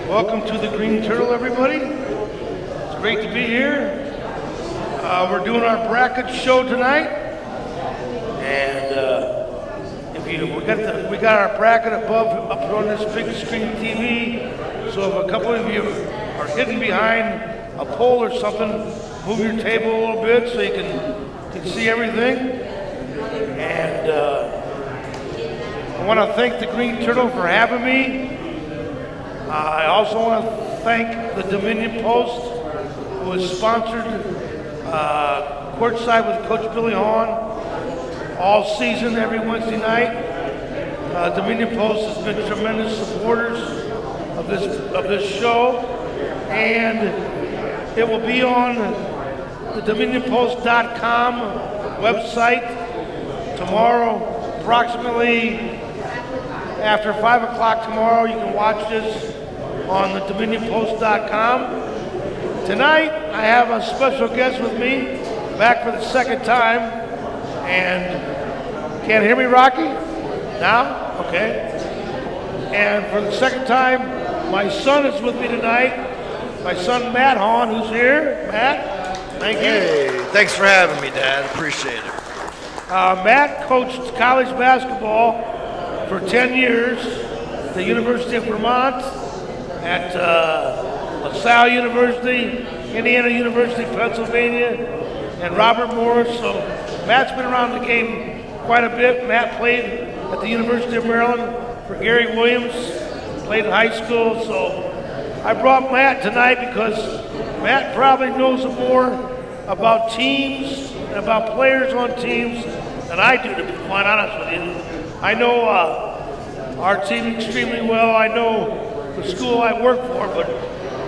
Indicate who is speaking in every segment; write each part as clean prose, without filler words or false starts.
Speaker 1: Welcome to the Green Turtle, everybody. It's great to be here. We're doing our bracket show tonight, and we got our bracket up on this big screen TV. So if a couple of you are hidden behind a pole or something, move your table a little bit so you can see everything. And I want to thank the Green Turtle for having me. I also want to thank the Dominion Post, who has sponsored Courtside with Coach Billy Hahn all season, every Wednesday night. Dominion Post has been tremendous supporters of this show, and it will be on the DominionPost.com website tomorrow, approximately after 5 o'clock tomorrow. You can watch this on the DominionPost.com. Tonight, I have a special guest with me, back for the second time, and can't hear me, Rocky? Now? Okay. And for the second time, my son is with me tonight. My son, Matt Hahn, who's here. Matt, thank you.
Speaker 2: Hey, thanks for having me, Dad. Appreciate it.
Speaker 1: Matt coached college basketball for 10 years at the University of Vermont, at LaSalle University, Indiana University, Pennsylvania, and Robert Morris. So Matt's been around the game quite a bit. Matt played at the University of Maryland for Gary Williams, played in high school. So I brought Matt tonight because Matt probably knows more about teams and about players on teams than I do, to be quite honest with you. I know our team extremely well. I know the school I work for, but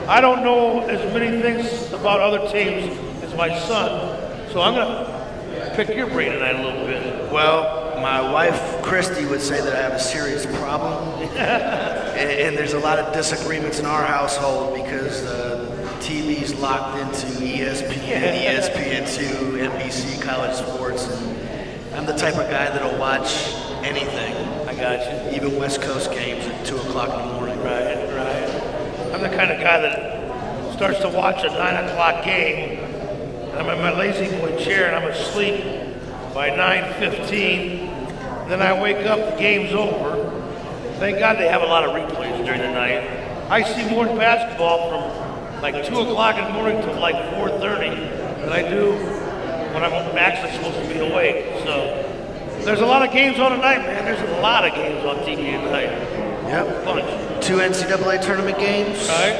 Speaker 1: I don't know as many things about other teams as my son. So I'm going to pick your brain tonight a little bit.
Speaker 2: Well, my wife, Christy, would say that I have a serious problem. and there's a lot of disagreements in our household because TV's locked into ESPN, ESPN2, NBC, college sports. And I'm the type of guy that'll watch anything.
Speaker 1: I got you.
Speaker 2: Even West Coast games at 2 o'clock in the morning.
Speaker 1: Right. I'm the kind of guy that starts to watch a 9 o'clock game, and I'm in my lazy boy chair and I'm asleep by 9:15. Then I wake up, the game's over. Thank God they have a lot of replays during the night. I see more basketball from like 2 o'clock in the morning to like 4:30 than I do when I'm actually supposed to be awake. So there's a lot of games on tonight, man. There's a lot of games on TV tonight.
Speaker 2: Yep.
Speaker 1: Bunch.
Speaker 2: 2 NCAA tournament games.
Speaker 1: Right.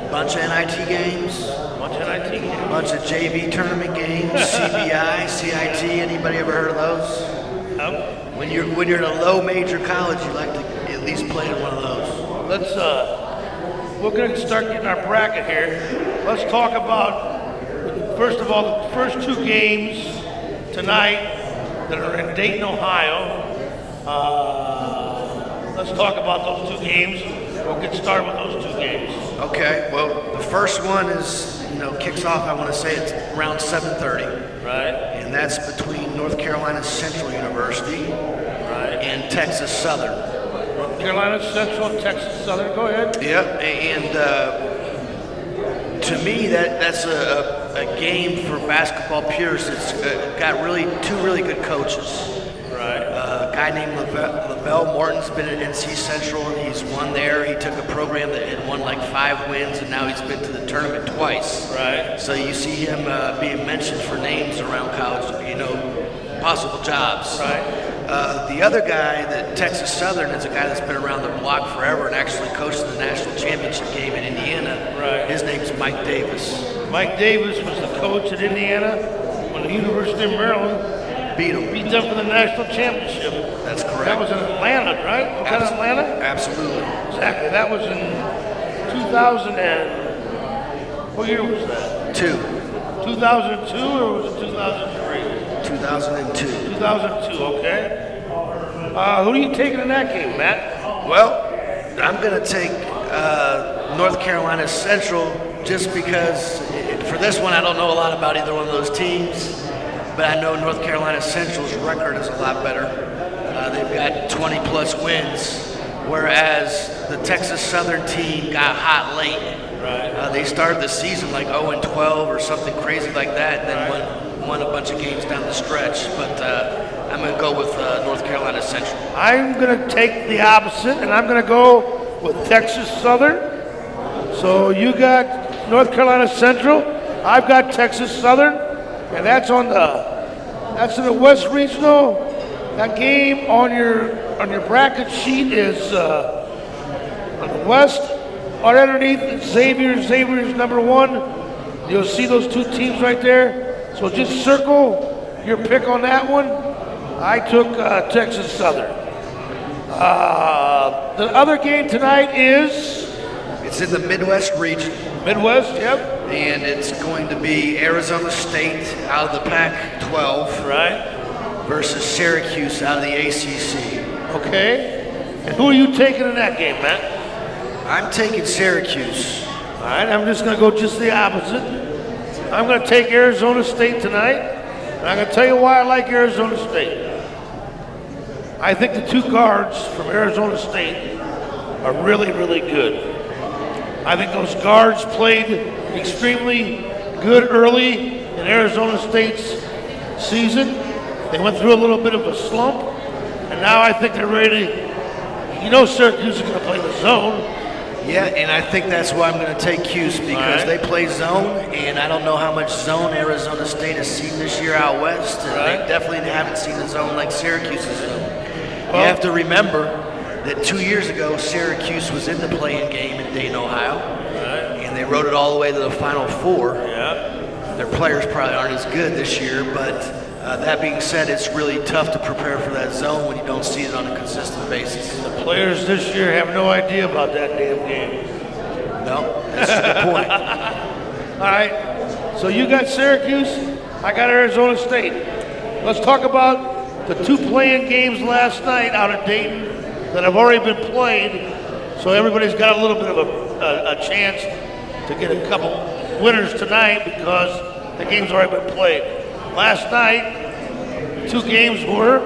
Speaker 2: Bunch of NIT games.
Speaker 1: Bunch of NIT games.
Speaker 2: Bunch of JV tournament games. CBI, CIT. Anybody ever heard of those? When you're in a low major college, you like to at least play in one of those.
Speaker 1: We're going to start getting our bracket here. Let's talk about, first of all, the first 2 games tonight that are in Dayton, Ohio. Let's talk about those 2 games. We'll get started with those 2 games.
Speaker 2: Okay, well, the first one is, kicks off, I want to say it's around 7:30.
Speaker 1: Right.
Speaker 2: And that's between North Carolina Central University and Texas Southern.
Speaker 1: North Carolina Central, Texas Southern. Go ahead.
Speaker 2: Yep, and to me, that's a game for basketball purists. It's got 2 really good coaches.
Speaker 1: Right.
Speaker 2: A guy named Lavelle Morton's been at NC Central. He's won there. He took a program that had won like 5 wins, and now he's been to the tournament twice.
Speaker 1: Right.
Speaker 2: So you see him being mentioned for names around college, possible jobs.
Speaker 1: Right.
Speaker 2: The other guy, that Texas Southern, is a guy that's been around the block forever and actually coached the national championship game in Indiana.
Speaker 1: Right.
Speaker 2: His name's Mike Davis.
Speaker 1: Mike Davis was the coach at Indiana when the University of Maryland beat them for the national championship.
Speaker 2: That's correct.
Speaker 1: That was in Atlanta, right? Was that Atlanta?
Speaker 2: Absolutely.
Speaker 1: Exactly. That was in 2000 and, what year was that? 2002 or was it 2003?
Speaker 2: 2002.
Speaker 1: 2002, okay. Who are you taking in that game, Matt?
Speaker 2: Well, I'm going to take North Carolina Central just because for this one I don't know a lot about either one of those teams. But I know North Carolina Central's record is a lot better. They've got 20-plus wins whereas the Texas Southern team got hot late.
Speaker 1: Right.
Speaker 2: They started the season like 0-12 or something crazy like that, and then won a bunch of games down the stretch. But I'm going to go with North Carolina Central.
Speaker 1: I'm going to take the opposite, and I'm going to go with Texas Southern. So you got North Carolina Central. I've got Texas Southern, and that's in the West Regional. That game on your bracket sheet is on the West. Right underneath Xavier's number 1. You'll see those two teams right there. So just circle your pick on that one. I took Texas Southern. The other game tonight is?
Speaker 2: It's in the Midwest region.
Speaker 1: Midwest, yep.
Speaker 2: And it's going to be Arizona State out of the Pac-12.
Speaker 1: Right.
Speaker 2: Versus Syracuse out of the ACC.
Speaker 1: Okay. And who are you taking in that game, Matt?
Speaker 2: I'm taking Syracuse.
Speaker 1: All right, I'm just going to go just the opposite. I'm going to take Arizona State tonight. And I'm going to tell you why I like Arizona State. I think the two guards from Arizona State are really, really good. I think those guards played extremely good early in Arizona State's season. They went through a little bit of a slump, and now I think they're ready. Syracuse is going to play the zone.
Speaker 2: Yeah, and I think that's why I'm going to take Cuse because they play zone, and I don't know how much zone Arizona State has seen this year out west, and they definitely haven't seen a zone like Syracuse's zone. You have to remember that 2 years ago, Syracuse was in the play-in game in Dayton, Ohio, and they rode it all the way to the Final Four.
Speaker 1: Yeah.
Speaker 2: Their players probably aren't as good this year, but that being said, it's really tough to prepare for that zone when you don't see it on a consistent basis.
Speaker 1: The players this year have no idea about that damn game.
Speaker 2: No, that's a good point.
Speaker 1: All right, so you got Syracuse, I got Arizona State. Let's talk about the two play-in games last night out of Dayton that have already been played, so everybody's got a little bit of a chance to get a couple winners tonight because the game's already been played. Last night, two games were?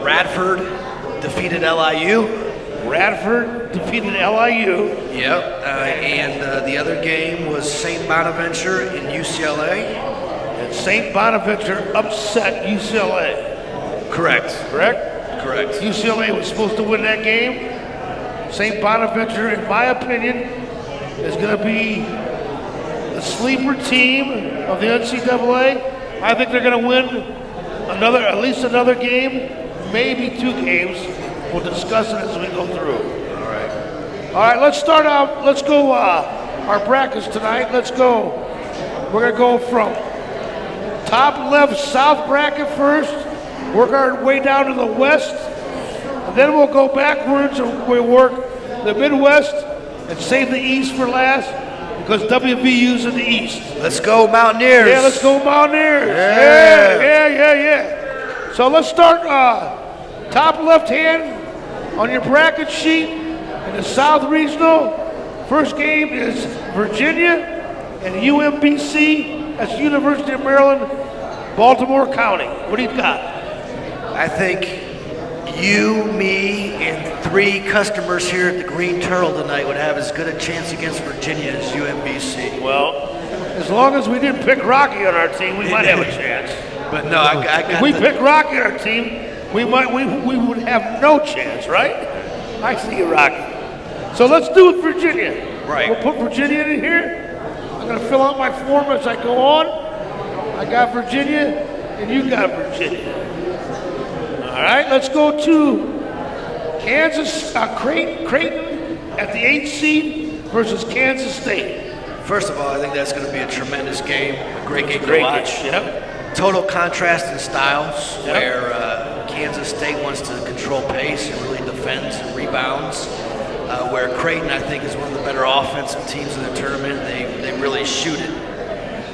Speaker 2: Radford defeated LIU.
Speaker 1: Radford defeated LIU.
Speaker 2: Yep, and the other game was St. Bonaventure and UCLA.
Speaker 1: And St. Bonaventure upset UCLA.
Speaker 2: Correct.
Speaker 1: Correct?
Speaker 2: Correct.
Speaker 1: UCLA was supposed to win that game. St. Bonaventure, in my opinion, is going to be the sleeper team of the NCAA. I think they're going to win at least another game, maybe 2 games. We'll discuss it as we go through. All right, let's start out. Let's go our brackets tonight. Let's go. We're going to go from top left south bracket first, work our way down to the west, and then we'll go backwards and we work the Midwest and save the East for last because WVU's in the East.
Speaker 2: Let's go Mountaineers.
Speaker 1: Yeah, let's go Mountaineers. Yeah. So let's start top left hand on your bracket sheet in the South Regional. First game is Virginia and UMBC. That's University of Maryland, Baltimore County. What do you got?
Speaker 2: I think you, me, and 3 customers here at the Green Turtle tonight would have as good a chance against Virginia as UMBC.
Speaker 1: Well, as long as we didn't pick Rocky on our team, we might have a chance.
Speaker 2: But no, I got
Speaker 1: if we pick Rocky on our team, we would have no chance, right? I see you, Rocky. So let's do it, Virginia.
Speaker 2: Right.
Speaker 1: We'll put Virginia in here. I'm going to fill out my form as I go on. I got Virginia, and you got Virginia. All right, let's go to Kansas, Creighton at the 8th seed versus Kansas State.
Speaker 2: First of all, I think that's going to be a tremendous game, a great game
Speaker 1: Great
Speaker 2: to watch.
Speaker 1: game, yep.
Speaker 2: Total contrast in styles,
Speaker 1: Yep.
Speaker 2: where Kansas State wants to control pace and really defends and rebounds, where Creighton, I think, is one of the better offensive teams in the tournament. They really shoot it.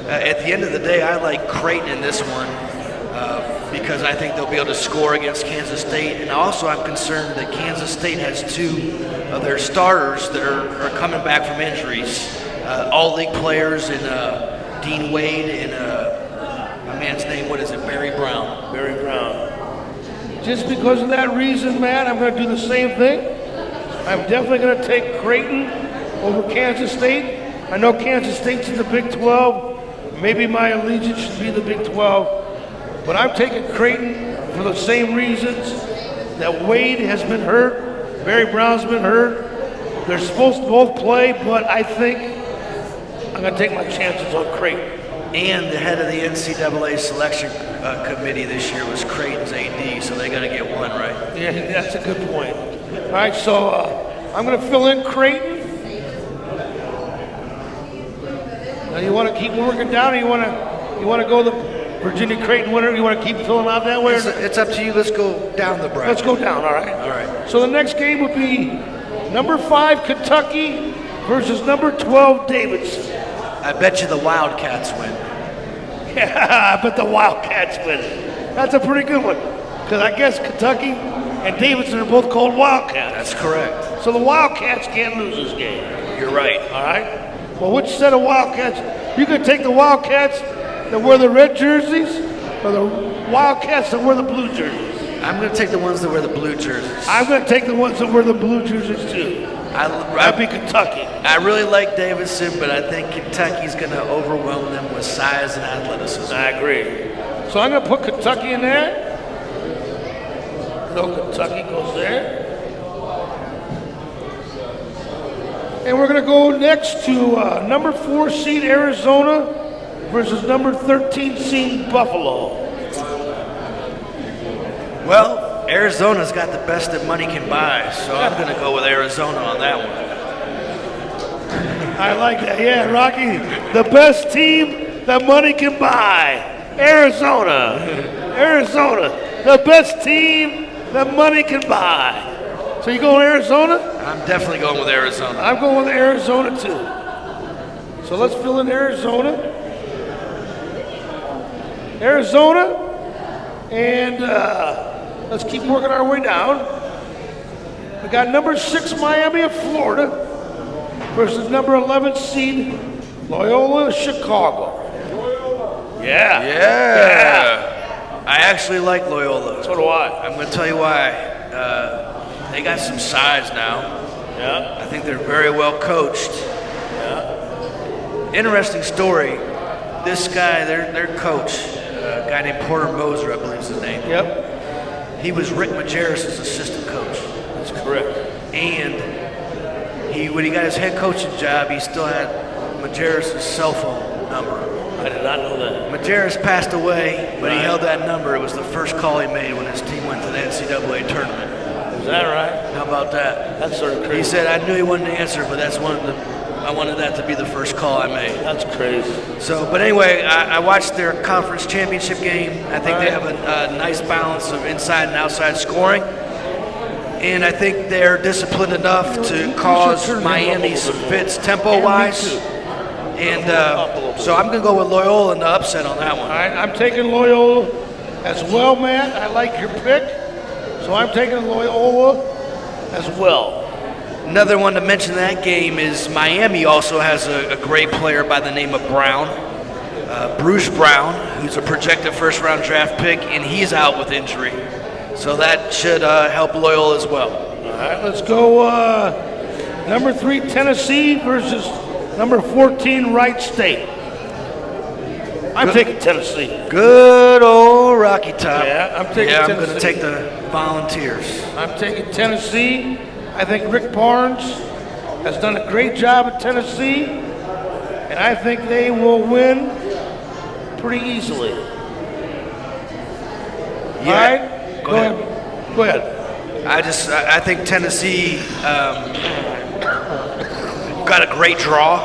Speaker 2: At the end of the day, I like Creighton in this one because I think they'll be able to score against Kansas State. And also I'm concerned that Kansas State has 2 of their starters that are coming back from injuries. All-league players in Dean Wade and my man's name, what is it, Barry Brown.
Speaker 1: Barry Brown. Just because of that reason, Matt, I'm going to do the same thing. I'm definitely going to take Creighton over Kansas State. I know Kansas State's in the Big 12. Maybe my allegiance should be the Big 12. But I'm taking Creighton for the same reasons that Wade has been hurt, Barry Brown's been hurt. They're supposed to both play, but I think I'm going to take my chances on Creighton.
Speaker 2: And the head of the NCAA selection committee this year was Creighton's AD, so they got to get one, right?
Speaker 1: Yeah, that's a good point. All right, so I'm going to fill in Creighton. Now, you want to keep working down, or you want to go the Virginia Creighton winner? You want to keep filling out that way?
Speaker 2: It's up to you. Let's go down the bracket.
Speaker 1: Let's go down. All right.
Speaker 2: All right.
Speaker 1: So the next game would be number 5 Kentucky versus number 12 Davidson.
Speaker 2: I bet you the Wildcats win.
Speaker 1: Yeah, I bet the Wildcats win. That's a pretty good one, because I guess Kentucky and Davidson are both called Wildcats.
Speaker 2: That's correct.
Speaker 1: So the Wildcats can't lose this game.
Speaker 2: You're right.
Speaker 1: All right. Well, which set of Wildcats? You could take the Wildcats that wear the red jerseys, or the Wildcats that wear the blue jerseys.
Speaker 2: I'm going to take the ones that wear the blue jerseys.
Speaker 1: I'm going to take the ones that wear the blue jerseys too. That'd be Kentucky.
Speaker 2: I really like Davidson, but I think Kentucky's going to overwhelm them with size and athleticism.
Speaker 1: I agree. So I'm going to put Kentucky in there. No, Kentucky goes there. And we're going to go next to number 4 seed Arizona versus number 13 seed Buffalo.
Speaker 2: Well, Arizona's got the best that money can buy, so I'm going to go with Arizona on that one.
Speaker 1: I like that. Yeah, Rocky, the best team that money can buy. Arizona. Arizona, the best team that money can buy. So you going Arizona?
Speaker 2: I'm definitely going with Arizona.
Speaker 1: I'm going with Arizona too. So let's fill in Arizona. Arizona, and let's keep working our way down. We got number 6 Miami of Florida versus number 11 seed Loyola Chicago. Yeah.
Speaker 2: I actually like Loyola.
Speaker 1: So do I.
Speaker 2: I'm going to tell you why. They got some size now.
Speaker 1: Yeah.
Speaker 2: I think they're very well coached.
Speaker 1: Yeah.
Speaker 2: Interesting story. This guy, their coach, a guy named Porter Moser, I believe is his name.
Speaker 1: Yep.
Speaker 2: He was Rick Majerus' assistant coach.
Speaker 1: That's correct.
Speaker 2: And when he got his head coaching job, he still had Majerus' cell phone number.
Speaker 1: I did not know that.
Speaker 2: Majerus passed away, but he held that number. It was the first call he made when his team went to the NCAA Tournament.
Speaker 1: Is that right?
Speaker 2: How about that?
Speaker 1: That's sort of crazy.
Speaker 2: He said, I knew he wouldn't answer, but I wanted that to be the first call I made.
Speaker 1: That's crazy.
Speaker 2: So, but anyway, I watched their conference championship game. I think they have a nice balance of inside and outside scoring. And I think they're disciplined enough to cause Miami some fits tempo-wise. And so I'm going to go with Loyola in the upset on that one.
Speaker 1: All right, I'm taking Loyola as well, Matt. I like your pick. So I'm taking Loyola as well.
Speaker 2: Another one to mention in that game is Miami also has a great player by the name of Brown. Bruce Brown, who's a projected first-round draft pick, and he's out with injury. So that should help Loyola as well.
Speaker 1: All right, let's go number 3 Tennessee versus number 14 Wright State. I'm taking Tennessee.
Speaker 2: Good old Rocky Top.
Speaker 1: Yeah, I'm taking
Speaker 2: Tennessee.
Speaker 1: Tennessee.
Speaker 2: I'm going to take the Volunteers.
Speaker 1: I'm taking Tennessee. I think Rick Barnes has done a great job at Tennessee, and I think they will win pretty easily.
Speaker 2: Yeah.
Speaker 1: All right? Go ahead. Go ahead.
Speaker 2: I think Tennessee got a great draw,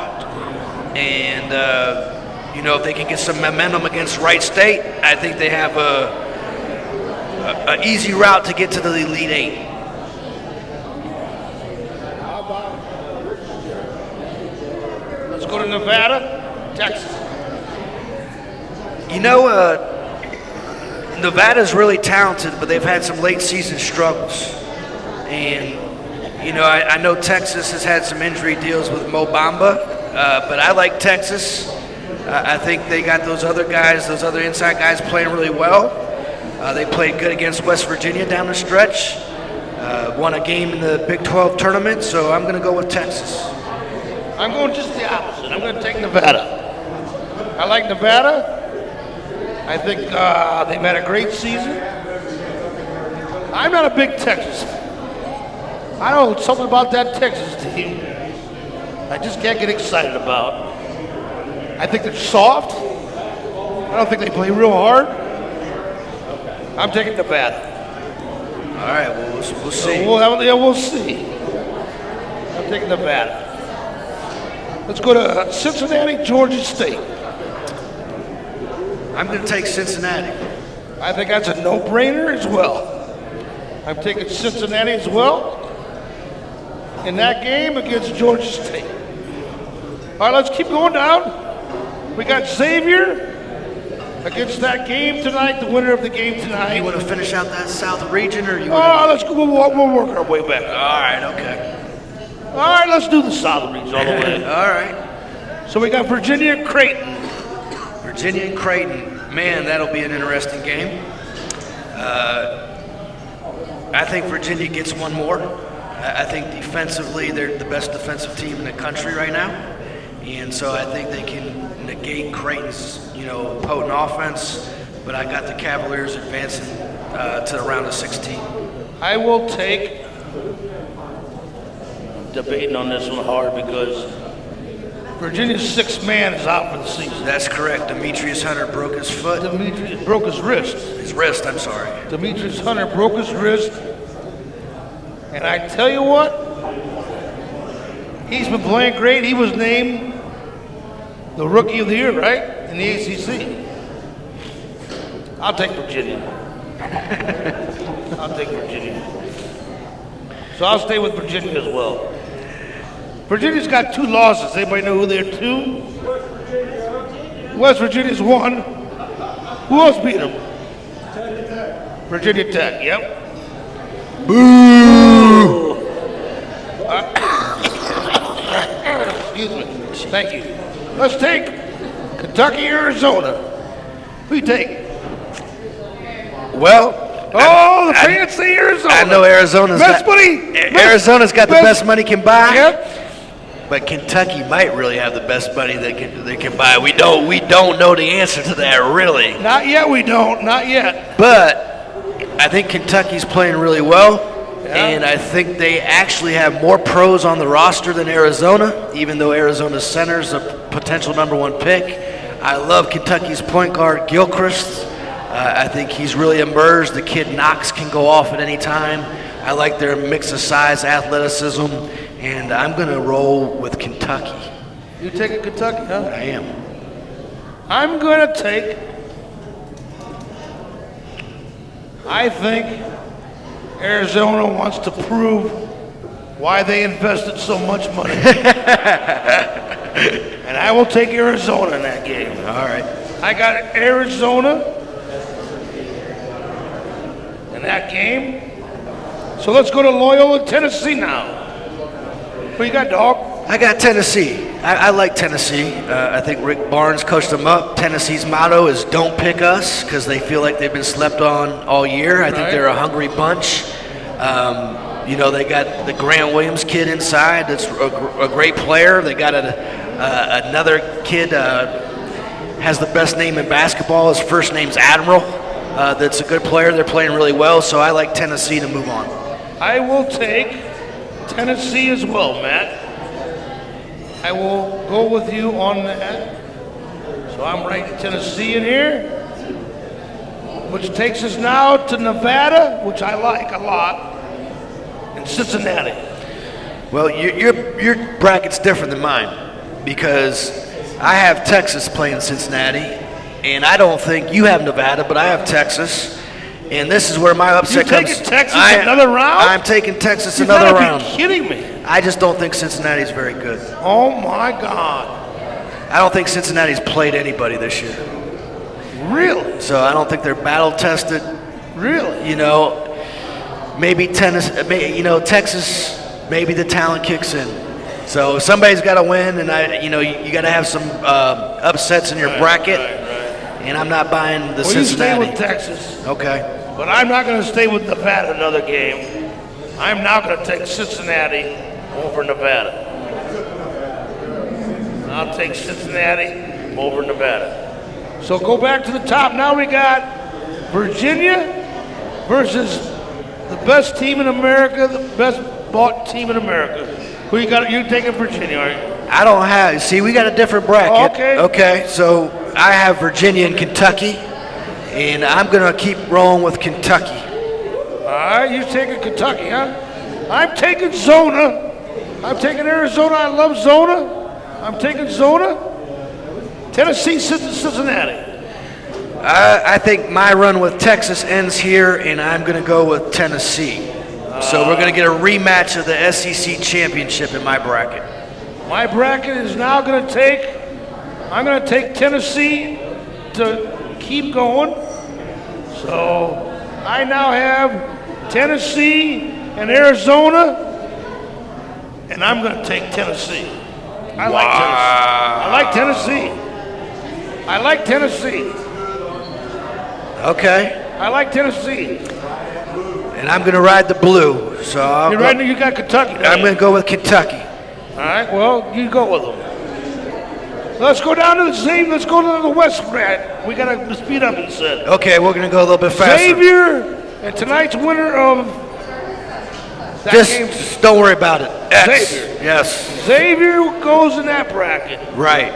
Speaker 2: and if they can get some momentum against Wright State, I think they have an easy route to get to the Elite Eight.
Speaker 1: Let's go to Nevada, Texas.
Speaker 2: Nevada's really talented, but they've had some late season struggles. And, I know Texas has had some injury deals with Mo Bamba, but I like Texas. I think they got those other inside guys playing really well. They played good against West Virginia down the stretch. won a game in the Big 12 tournament, so I'm going to go with Texas.
Speaker 1: I'm going just the opposite. I'm going to take Nevada. I like Nevada. I think they've had a great season. I'm not a big Texas fan. I don't know, something about that Texas team I just can't get excited about. I think they're soft. I don't think they play real hard. I'm taking Nevada.
Speaker 2: All right, well, we'll see.
Speaker 1: We'll see. I'm taking Nevada. Let's go to Cincinnati, Georgia State.
Speaker 2: I'm going to take Cincinnati.
Speaker 1: I think that's a no-brainer as well. I'm taking Cincinnati as well in that game against Georgia State. All right, let's keep going down. We got Xavier against that game tonight, the winner of the game tonight.
Speaker 2: You want to finish out that South region, or you?
Speaker 1: Let's go. We'll work our way back.
Speaker 2: All right, okay.
Speaker 1: All right, let's do the South region all the way.
Speaker 2: All right.
Speaker 1: So we got Virginia and Creighton.
Speaker 2: Virginia and Creighton. Man, that'll be an interesting game. I think Virginia gets one more. I think defensively, they're the best defensive team in the country right now. And so I think they can negate Creighton's, potent offense. But I got the Cavaliers advancing to the round of 16.
Speaker 1: I will take, debating on this one hard because Virginia's sixth man is out for the season.
Speaker 2: That's correct. Demetrius Hunter broke his foot.
Speaker 1: Demetrius broke his wrist.
Speaker 2: His wrist, I'm sorry.
Speaker 1: Demetrius Hunter broke his wrist. And I tell you what, he's been playing great. He was named the Rookie of the Year, right, in the ACC. I'll take Virginia. I'll take Virginia. So I'll stay with Virginia as well. Virginia's got 2 losses. Anybody know who they're 2? West Virginia's 1. Who else beat them? Virginia Tech, yep. Boo! Excuse me. Thank you. Let's take Kentucky, Arizona. Who you take?
Speaker 2: Well,
Speaker 1: the fans say Arizona.
Speaker 2: I know Arizona's
Speaker 1: got
Speaker 2: the best money can buy.
Speaker 1: Yep.
Speaker 2: But Kentucky might really have the best money they can buy. We don't know the answer to that, really.
Speaker 1: Not yet. We don't. Not yet.
Speaker 2: But I think Kentucky's playing really well,
Speaker 1: yeah.
Speaker 2: And I think they actually have more pros on the roster than Arizona, even though Arizona's center's a potential #1 pick. I love Kentucky's point guard, Gilchrist. I think he's really emerged. The kid Knox can go off at any time. I like their mix of size, athleticism, and I'm going to roll with Kentucky.
Speaker 1: You taking Kentucky, huh?
Speaker 2: I am.
Speaker 1: I'm going to take, I think Arizona wants to prove why they invested so much money. And I will take Arizona in that game.
Speaker 2: All right.
Speaker 1: I got Arizona in that game. So let's go to Loyola, Tennessee now. What you got, dog?
Speaker 2: I got Tennessee. I like Tennessee. I think Rick Barnes coached them up. Tennessee's motto is "Don't pick us," because they feel like they've been slept on all year. I think they're a hungry bunch. They got the Grant Williams kid inside. That's a great player. They got another kid has the best name in basketball. His first name's Admiral. That's a good player. They're playing really well. So I like Tennessee to move on.
Speaker 1: I will take Tennessee as well, Matt. I will go with you on that. So I'm writing Tennessee in here, which takes us now to Nevada, which I like a lot, and Cincinnati.
Speaker 2: Well, your bracket's different than mine because I have Texas playing Cincinnati, and I don't think you have Nevada, but I have Texas. And this is where my upset comes.
Speaker 1: You taking Texas another round?
Speaker 2: I'm taking Texas another round.
Speaker 1: You gotta be kidding me.
Speaker 2: I just don't think Cincinnati's very good.
Speaker 1: Oh my God.
Speaker 2: I don't think Cincinnati's played anybody this year.
Speaker 1: Really?
Speaker 2: So I don't think they're battle tested.
Speaker 1: Really?
Speaker 2: Maybe Texas, maybe the talent kicks in. So somebody's got to win, and you got to have some upsets in your bracket. Right. And I'm not buying the Cincinnati.
Speaker 1: You stay with Texas.
Speaker 2: Okay.
Speaker 1: But I'm not going to stay with Nevada another game. I'm now going to take Cincinnati over Nevada. I'll take Cincinnati over Nevada. So go back to the top. Now we got Virginia versus the best team in America, the best bought team in America. Who you got? You taking Virginia, aren't you?
Speaker 2: I don't have. See, we got a different bracket.
Speaker 1: Oh, okay.
Speaker 2: Okay, so I have Virginia and Kentucky, and I'm going to keep rolling with Kentucky.
Speaker 1: All right, you're taking Kentucky, huh? I'm taking Zona. I'm taking Arizona. I love Zona. I'm taking Zona. Tennessee, Cincinnati.
Speaker 2: I think my run with Texas ends here, and I'm going to go with Tennessee. So we're going to get a rematch of the SEC championship in my bracket.
Speaker 1: My bracket is now going to take, I'm going to take Tennessee to keep going. So I now have Tennessee and Arizona, and I'm going to take Tennessee. I like Tennessee. I like Tennessee.
Speaker 2: Okay.
Speaker 1: I like Tennessee.
Speaker 2: And I'm going to ride the blue. So
Speaker 1: you got Kentucky.
Speaker 2: I'm going to go with Kentucky.
Speaker 1: All right, well, you go with them. Let's go down to the Xavier. Let's go to the West. We got to speed up, he said.
Speaker 2: Okay, we're going to go a little bit faster.
Speaker 1: Xavier, and tonight's winner of that game.
Speaker 2: Just don't worry about it. X.
Speaker 1: Xavier.
Speaker 2: Yes.
Speaker 1: Xavier goes in that bracket.
Speaker 2: Right.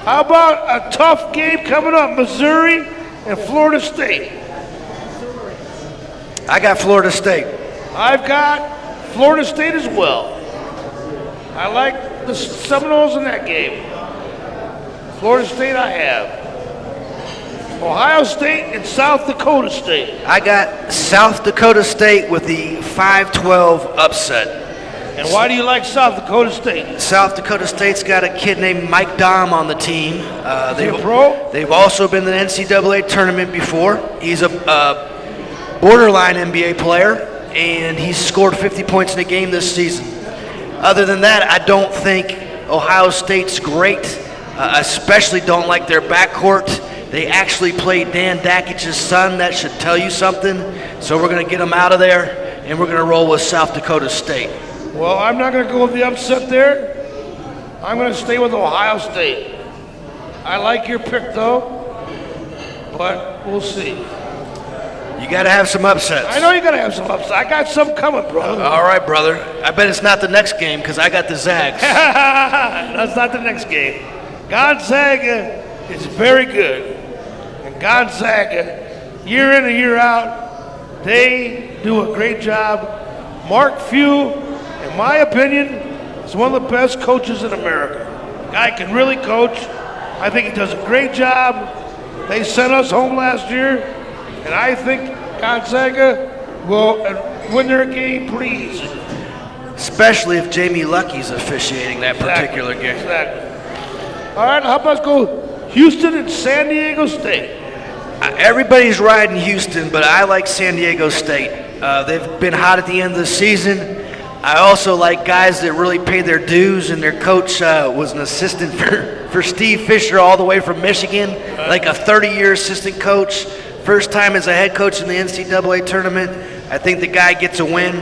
Speaker 1: How about a tough game coming up, Missouri and Florida State?
Speaker 2: I got Florida State.
Speaker 1: I've got Florida State as well. I like the Seminoles in that game. Florida State I have. Ohio State and South Dakota State.
Speaker 2: I got South Dakota State with the 5-12 upset.
Speaker 1: And why do you like South Dakota State?
Speaker 2: South Dakota State's got a kid named Mike Dahm on the team.
Speaker 1: Is he a pro?
Speaker 2: They've also been in the NCAA Tournament before. He's a borderline NBA player, and he's scored 50 points in a game this season. Other than that, I don't think Ohio State's great. Especially don't like their backcourt. They actually played Dan Dakic's son. That should tell you something. So we're going to get them out of there, and we're going to roll with South Dakota State.
Speaker 1: Well, I'm not going to go with the upset there. I'm going to stay with Ohio State. I like your pick, though, but we'll see.
Speaker 2: You got to have some upsets.
Speaker 1: I know you got to have some upsets. I got some coming, brother.
Speaker 2: All right, brother. I bet it's not the next game because I got the Zags.
Speaker 1: That's not the next game. Gonzaga is very good. And Gonzaga, year in and year out, they do a great job. Mark Few, in my opinion, is one of the best coaches in America. Guy can really coach. I think he does a great job. They sent us home last year, and I think Gonzaga will win their game pretty easy.
Speaker 2: Especially if Jamie Lucky's officiating that particular game.
Speaker 1: Exactly. All right, how about go Houston and San Diego State?
Speaker 2: Everybody's riding Houston, but I like San Diego State. They've been hot at the end of the season. I also like guys that really pay their dues, and their coach was an assistant for Steve Fisher all the way from Michigan, like a 30-year assistant coach. First time as a head coach in the NCAA tournament. I think the guy gets a win.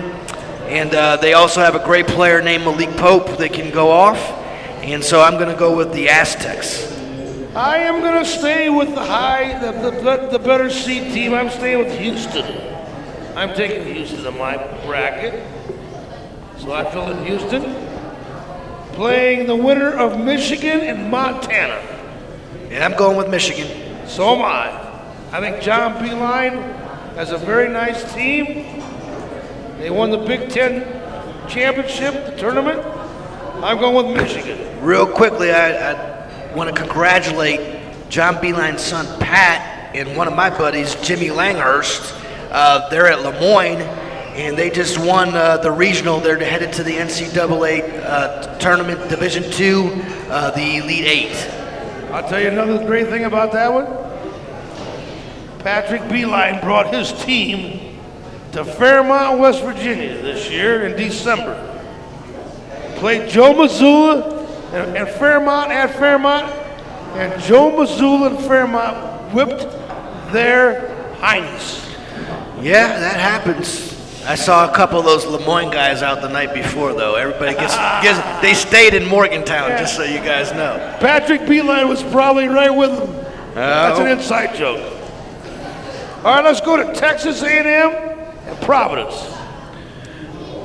Speaker 2: And they also have a great player named Malik Pope that can go off. And so I'm going to go with the Aztecs.
Speaker 1: I am going to stay with the better seed team. I'm staying with Houston. I'm taking Houston in my bracket. So I fill in Houston. Playing the winner of Michigan and Montana.
Speaker 2: And I'm going with Michigan.
Speaker 1: So am I. I think John Beeline has a very nice team. They won the Big Ten championship, the tournament. I'm going with Michigan.
Speaker 2: Real quickly, I want to congratulate John Beeline's son, Pat, and one of my buddies, Jimmy Langhurst. They're at Lemoyne, and they just won the regional. They're headed to the NCAA tournament, Division II, the Elite Eight.
Speaker 1: I'll tell you another great thing about that one. Patrick Beeline brought his team to Fairmont, West Virginia this year in December. Played Joe Mazzulla and Fairmont at Fairmont, and Joe Mazzulla and Fairmont whipped their hinds.
Speaker 2: Yeah, that happens. I saw a couple of those Lemoyne guys out the night before, though. Everybody they stayed in Morgantown, just so you guys know.
Speaker 1: Patrick Beeline was probably right with them. That's an inside joke. All right, let's go to Texas A&M and Providence.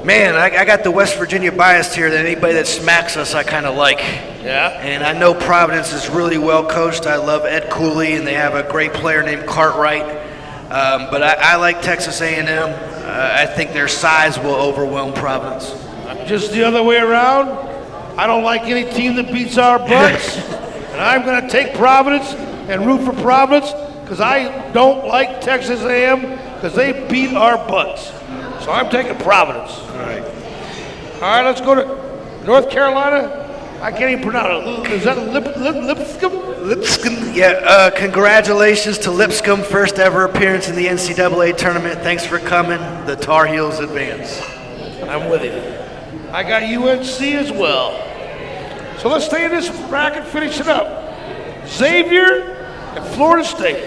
Speaker 2: Man, I got the West Virginia bias here that anybody that smacks us I kind of like.
Speaker 1: Yeah.
Speaker 2: And I know Providence is really well coached. I love Ed Cooley, and they have a great player named Cartwright. But I like Texas A&M. I think their size will overwhelm Providence.
Speaker 1: Just the other way around. I don't like any team that beats our butts. And I'm going to take Providence and root for Providence because I don't like Texas A&M because they beat our butts. So I'm taking Providence.
Speaker 2: All right.
Speaker 1: All right, let's go to North Carolina. I can't even pronounce it. Is that Lipscomb?
Speaker 2: Lipscomb, yeah. Congratulations to Lipscomb, first ever appearance in the NCAA Tournament. Thanks for coming. The Tar Heels advance.
Speaker 1: I'm with you. I got UNC as well. So let's stay in this bracket, finish it up. Xavier and Florida State.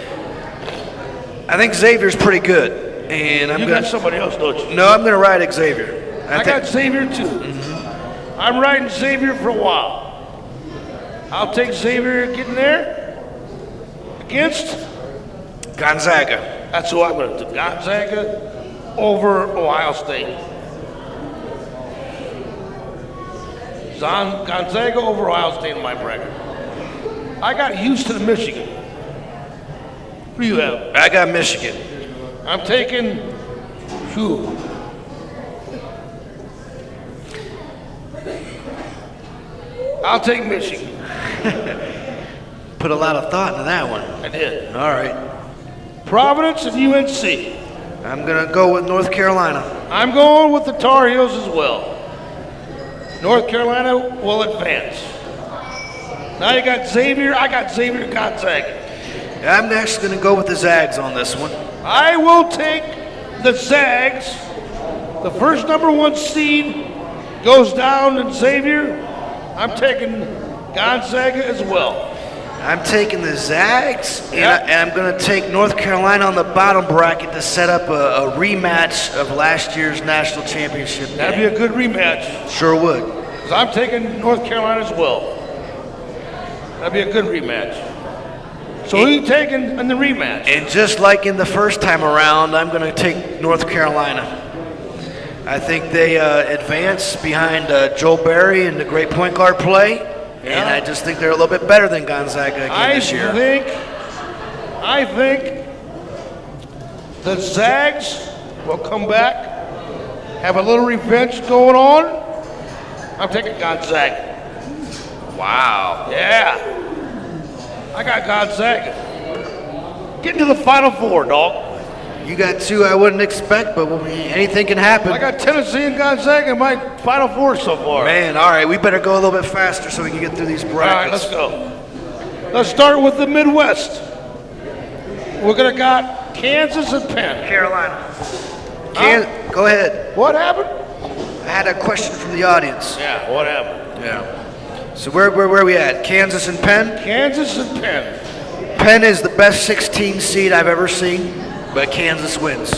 Speaker 2: I think Xavier's pretty good. And
Speaker 1: You got somebody else, don't you?
Speaker 2: No, I'm going to ride Xavier.
Speaker 1: I got Xavier too.
Speaker 2: Mm-hmm.
Speaker 1: I'm riding Xavier for a while. I'll take Xavier getting there against
Speaker 2: Gonzaga.
Speaker 1: That's who I'm going to do. Gonzaga over Ohio State. Gonzaga over Ohio State in my bracket. I got Houston and Michigan. Who do you have?
Speaker 2: I got Michigan.
Speaker 1: I'm taking I'll take Michigan.
Speaker 2: Put a lot of thought into that one.
Speaker 1: I did.
Speaker 2: All right.
Speaker 1: Providence and UNC.
Speaker 2: I'm going to go with North Carolina.
Speaker 1: I'm going with the Tar Heels as well. North Carolina will advance. Now you got Xavier. I got Xavier Gonzaga.
Speaker 2: I'm actually going to go with the Zags on this one.
Speaker 1: I will take the Zags. The first #1 seed goes down to Xavier. I'm taking Gonzaga as well.
Speaker 2: I'm taking the Zags, and I'm going to take North Carolina on the bottom bracket to set up a rematch of last year's national championship.
Speaker 1: That'd be a good rematch.
Speaker 2: Sure would.
Speaker 1: Because I'm taking North Carolina as well. That'd be a good rematch. So who are you taking in the rematch?
Speaker 2: And just like in the first time around, I'm going to take North Carolina. I think they advance behind Joel Berry and the great point guard play. Yeah. And I just think they're a little bit better than Gonzaga again this year.
Speaker 1: I think the Zags will come back, have a little revenge going on. I'm taking Gonzaga.
Speaker 2: Wow.
Speaker 1: Yeah. I got Gonzaga. Getting to the Final Four, dog.
Speaker 2: You got two I wouldn't expect, but anything can happen.
Speaker 1: I got Tennessee and Gonzaga in my Final Four so far.
Speaker 2: Man, all right, we better go a little bit faster so we can get through these brackets.
Speaker 1: All right, let's go. Let's start with the Midwest. We're going to got Kansas and Penn.
Speaker 2: Carolina. Go ahead.
Speaker 1: What happened?
Speaker 2: I had a question from the audience.
Speaker 1: Yeah, what happened?
Speaker 2: Yeah. So where are we at? Kansas and Penn?
Speaker 1: Kansas and Penn.
Speaker 2: Penn is the best 16 seed I've ever seen, but Kansas wins.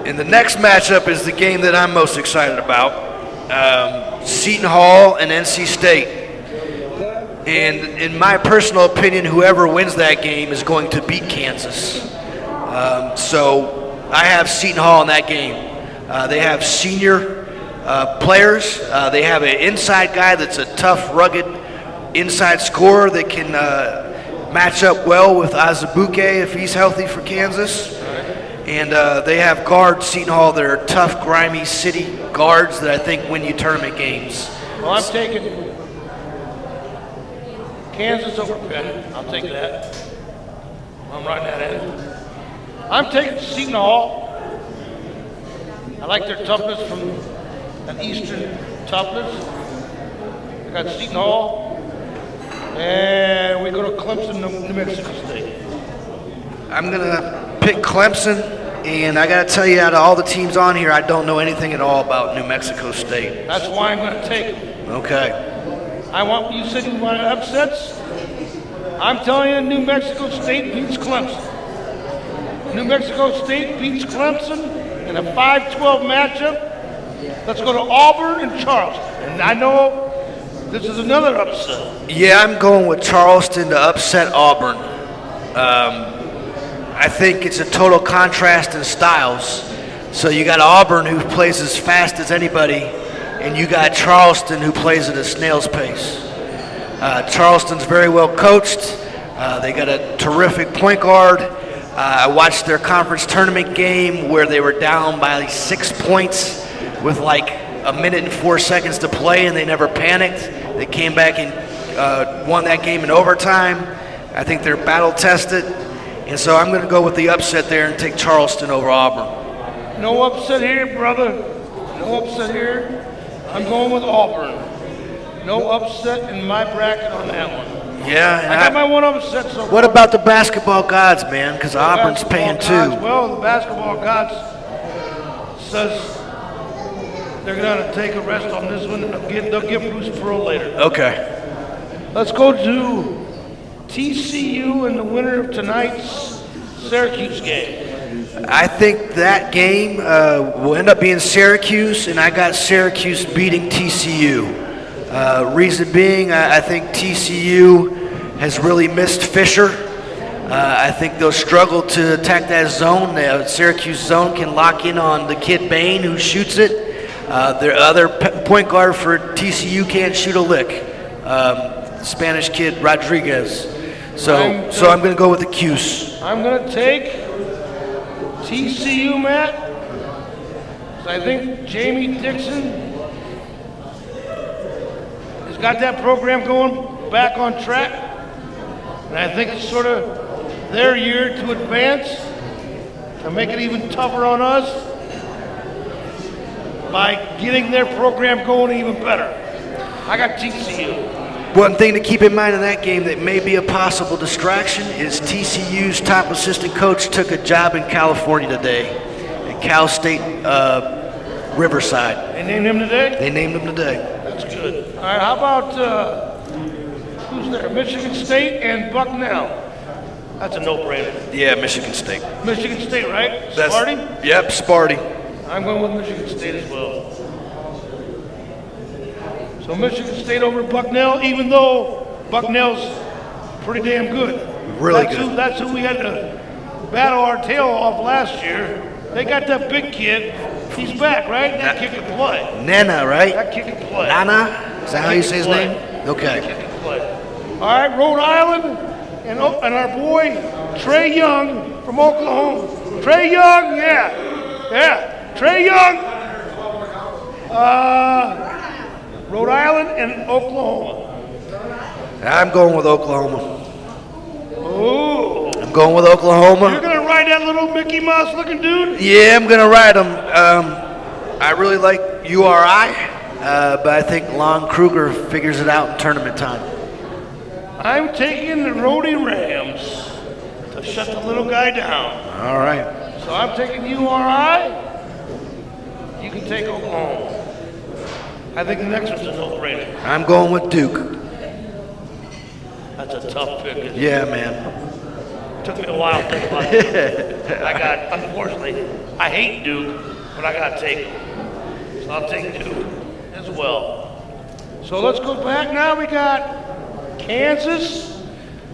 Speaker 2: And the next matchup is the game that I'm most excited about. Seton Hall and NC State. And in my personal opinion, whoever wins that game is going to beat Kansas. So I have Seton Hall in that game. They have senior players. They have an inside guy that's a tough, rugged inside scorer that can match up well with Azubuike if he's healthy for Kansas. And they have guards, Seton Hall, that are tough, grimy city guards that I think win you tournament games.
Speaker 1: Well, I'm taking Kansas over Penn. I'll take that. I'm writing that in. I'm taking Seton Hall. I like their toughness from an Eastern toughness. I got Seton Hall. And we go to Clemson, New Mexico State.
Speaker 2: I'm going to pick Clemson, and I got to tell you, out of all the teams on here, I don't know anything at all about New Mexico State.
Speaker 1: That's why I'm going to take them.
Speaker 2: Okay.
Speaker 1: You said you wanted upsets? I'm telling you, New Mexico State beats Clemson. New Mexico State beats Clemson in a 5-12 matchup. Let's go to Auburn and Charleston. And I know this is another upset.
Speaker 2: Yeah, I'm going with Charleston to upset Auburn. I think it's a total contrast in styles. So you got Auburn, who plays as fast as anybody, and you got Charleston, who plays at a snail's pace. Charleston's very well coached. They got a terrific point guard. I watched their conference tournament game where they were down by like 6 points with like a minute and 4 seconds to play, and they never panicked. They came back and won that game in overtime. I think they're battle tested, and so I'm going to go with the upset there and take Charleston over Auburn.
Speaker 1: No upset here, brother. No upset here. I'm going with Auburn. No upset in my bracket on that one.
Speaker 2: Yeah.
Speaker 1: I got my one upset so far.
Speaker 2: What about the basketball gods, man? Because Auburn's paying too.
Speaker 1: Well, the basketball gods says they're going to take a rest on this one, and they'll give Bruce Pearl later.
Speaker 2: Okay.
Speaker 1: Let's go to TCU and the winner of tonight's Syracuse game.
Speaker 2: I think that game will end up being Syracuse, and I got Syracuse beating TCU. Reason being, I think TCU has really missed Fisher. I think they'll struggle to attack that zone. The Syracuse zone can lock in on the kid Bain, who shoots it. Their other point guard for TCU can't shoot a lick. Spanish kid Rodriguez. So I'm going to go with the Cuse.
Speaker 1: I'm going to take TCU, Matt. So I think Jamie Dixon has got that program going back on track. And I think it's sort of their year to advance, to make it even tougher on us by getting their program going even better. I got TCU.
Speaker 2: One thing to keep in mind in that game that may be a possible distraction is TCU's top assistant coach took a job in California today at Cal State Riverside.
Speaker 1: They named him today?
Speaker 2: They named him today.
Speaker 1: That's good. All right, how about, who's there? Michigan State and Bucknell. That's a no-brainer.
Speaker 2: Yeah, Michigan State.
Speaker 1: Michigan State, right? Sparty?
Speaker 2: Yep, Sparty.
Speaker 1: I'm going with Michigan State as well. So Michigan State over Bucknell, even though Bucknell's pretty damn good.
Speaker 2: Really good.
Speaker 1: That's who we had to battle our tail off last year. They got that big kid. He's back, right? That kid can play.
Speaker 2: Nana, right?
Speaker 1: That kid can play.
Speaker 2: Nana? Is that how you say his name? Okay.
Speaker 1: That kid can play. All right, Rhode Island and our boy Trey Young from Oklahoma. Trey Young, yeah. Trey Young. Rhode Island and Oklahoma.
Speaker 2: I'm going with Oklahoma.
Speaker 1: Oh.
Speaker 2: I'm going with Oklahoma.
Speaker 1: You're going to ride that little Mickey Mouse looking dude?
Speaker 2: Yeah, I'm going to ride him. I really like URI, but I think Lon Kruger figures it out in tournament time.
Speaker 1: I'm taking the Rhody Rams to shut the little guy down.
Speaker 2: All right.
Speaker 1: So I'm taking URI. You can take Oklahoma. I think the next one's a no-brainer.
Speaker 2: I'm going with Duke.
Speaker 1: That's a tough pick. Isn't it?
Speaker 2: Yeah, man.
Speaker 1: Took me a while to think about it. Unfortunately, I hate Duke, but I got to take him. So I'll take Duke as well. So let's go back now. We got Kansas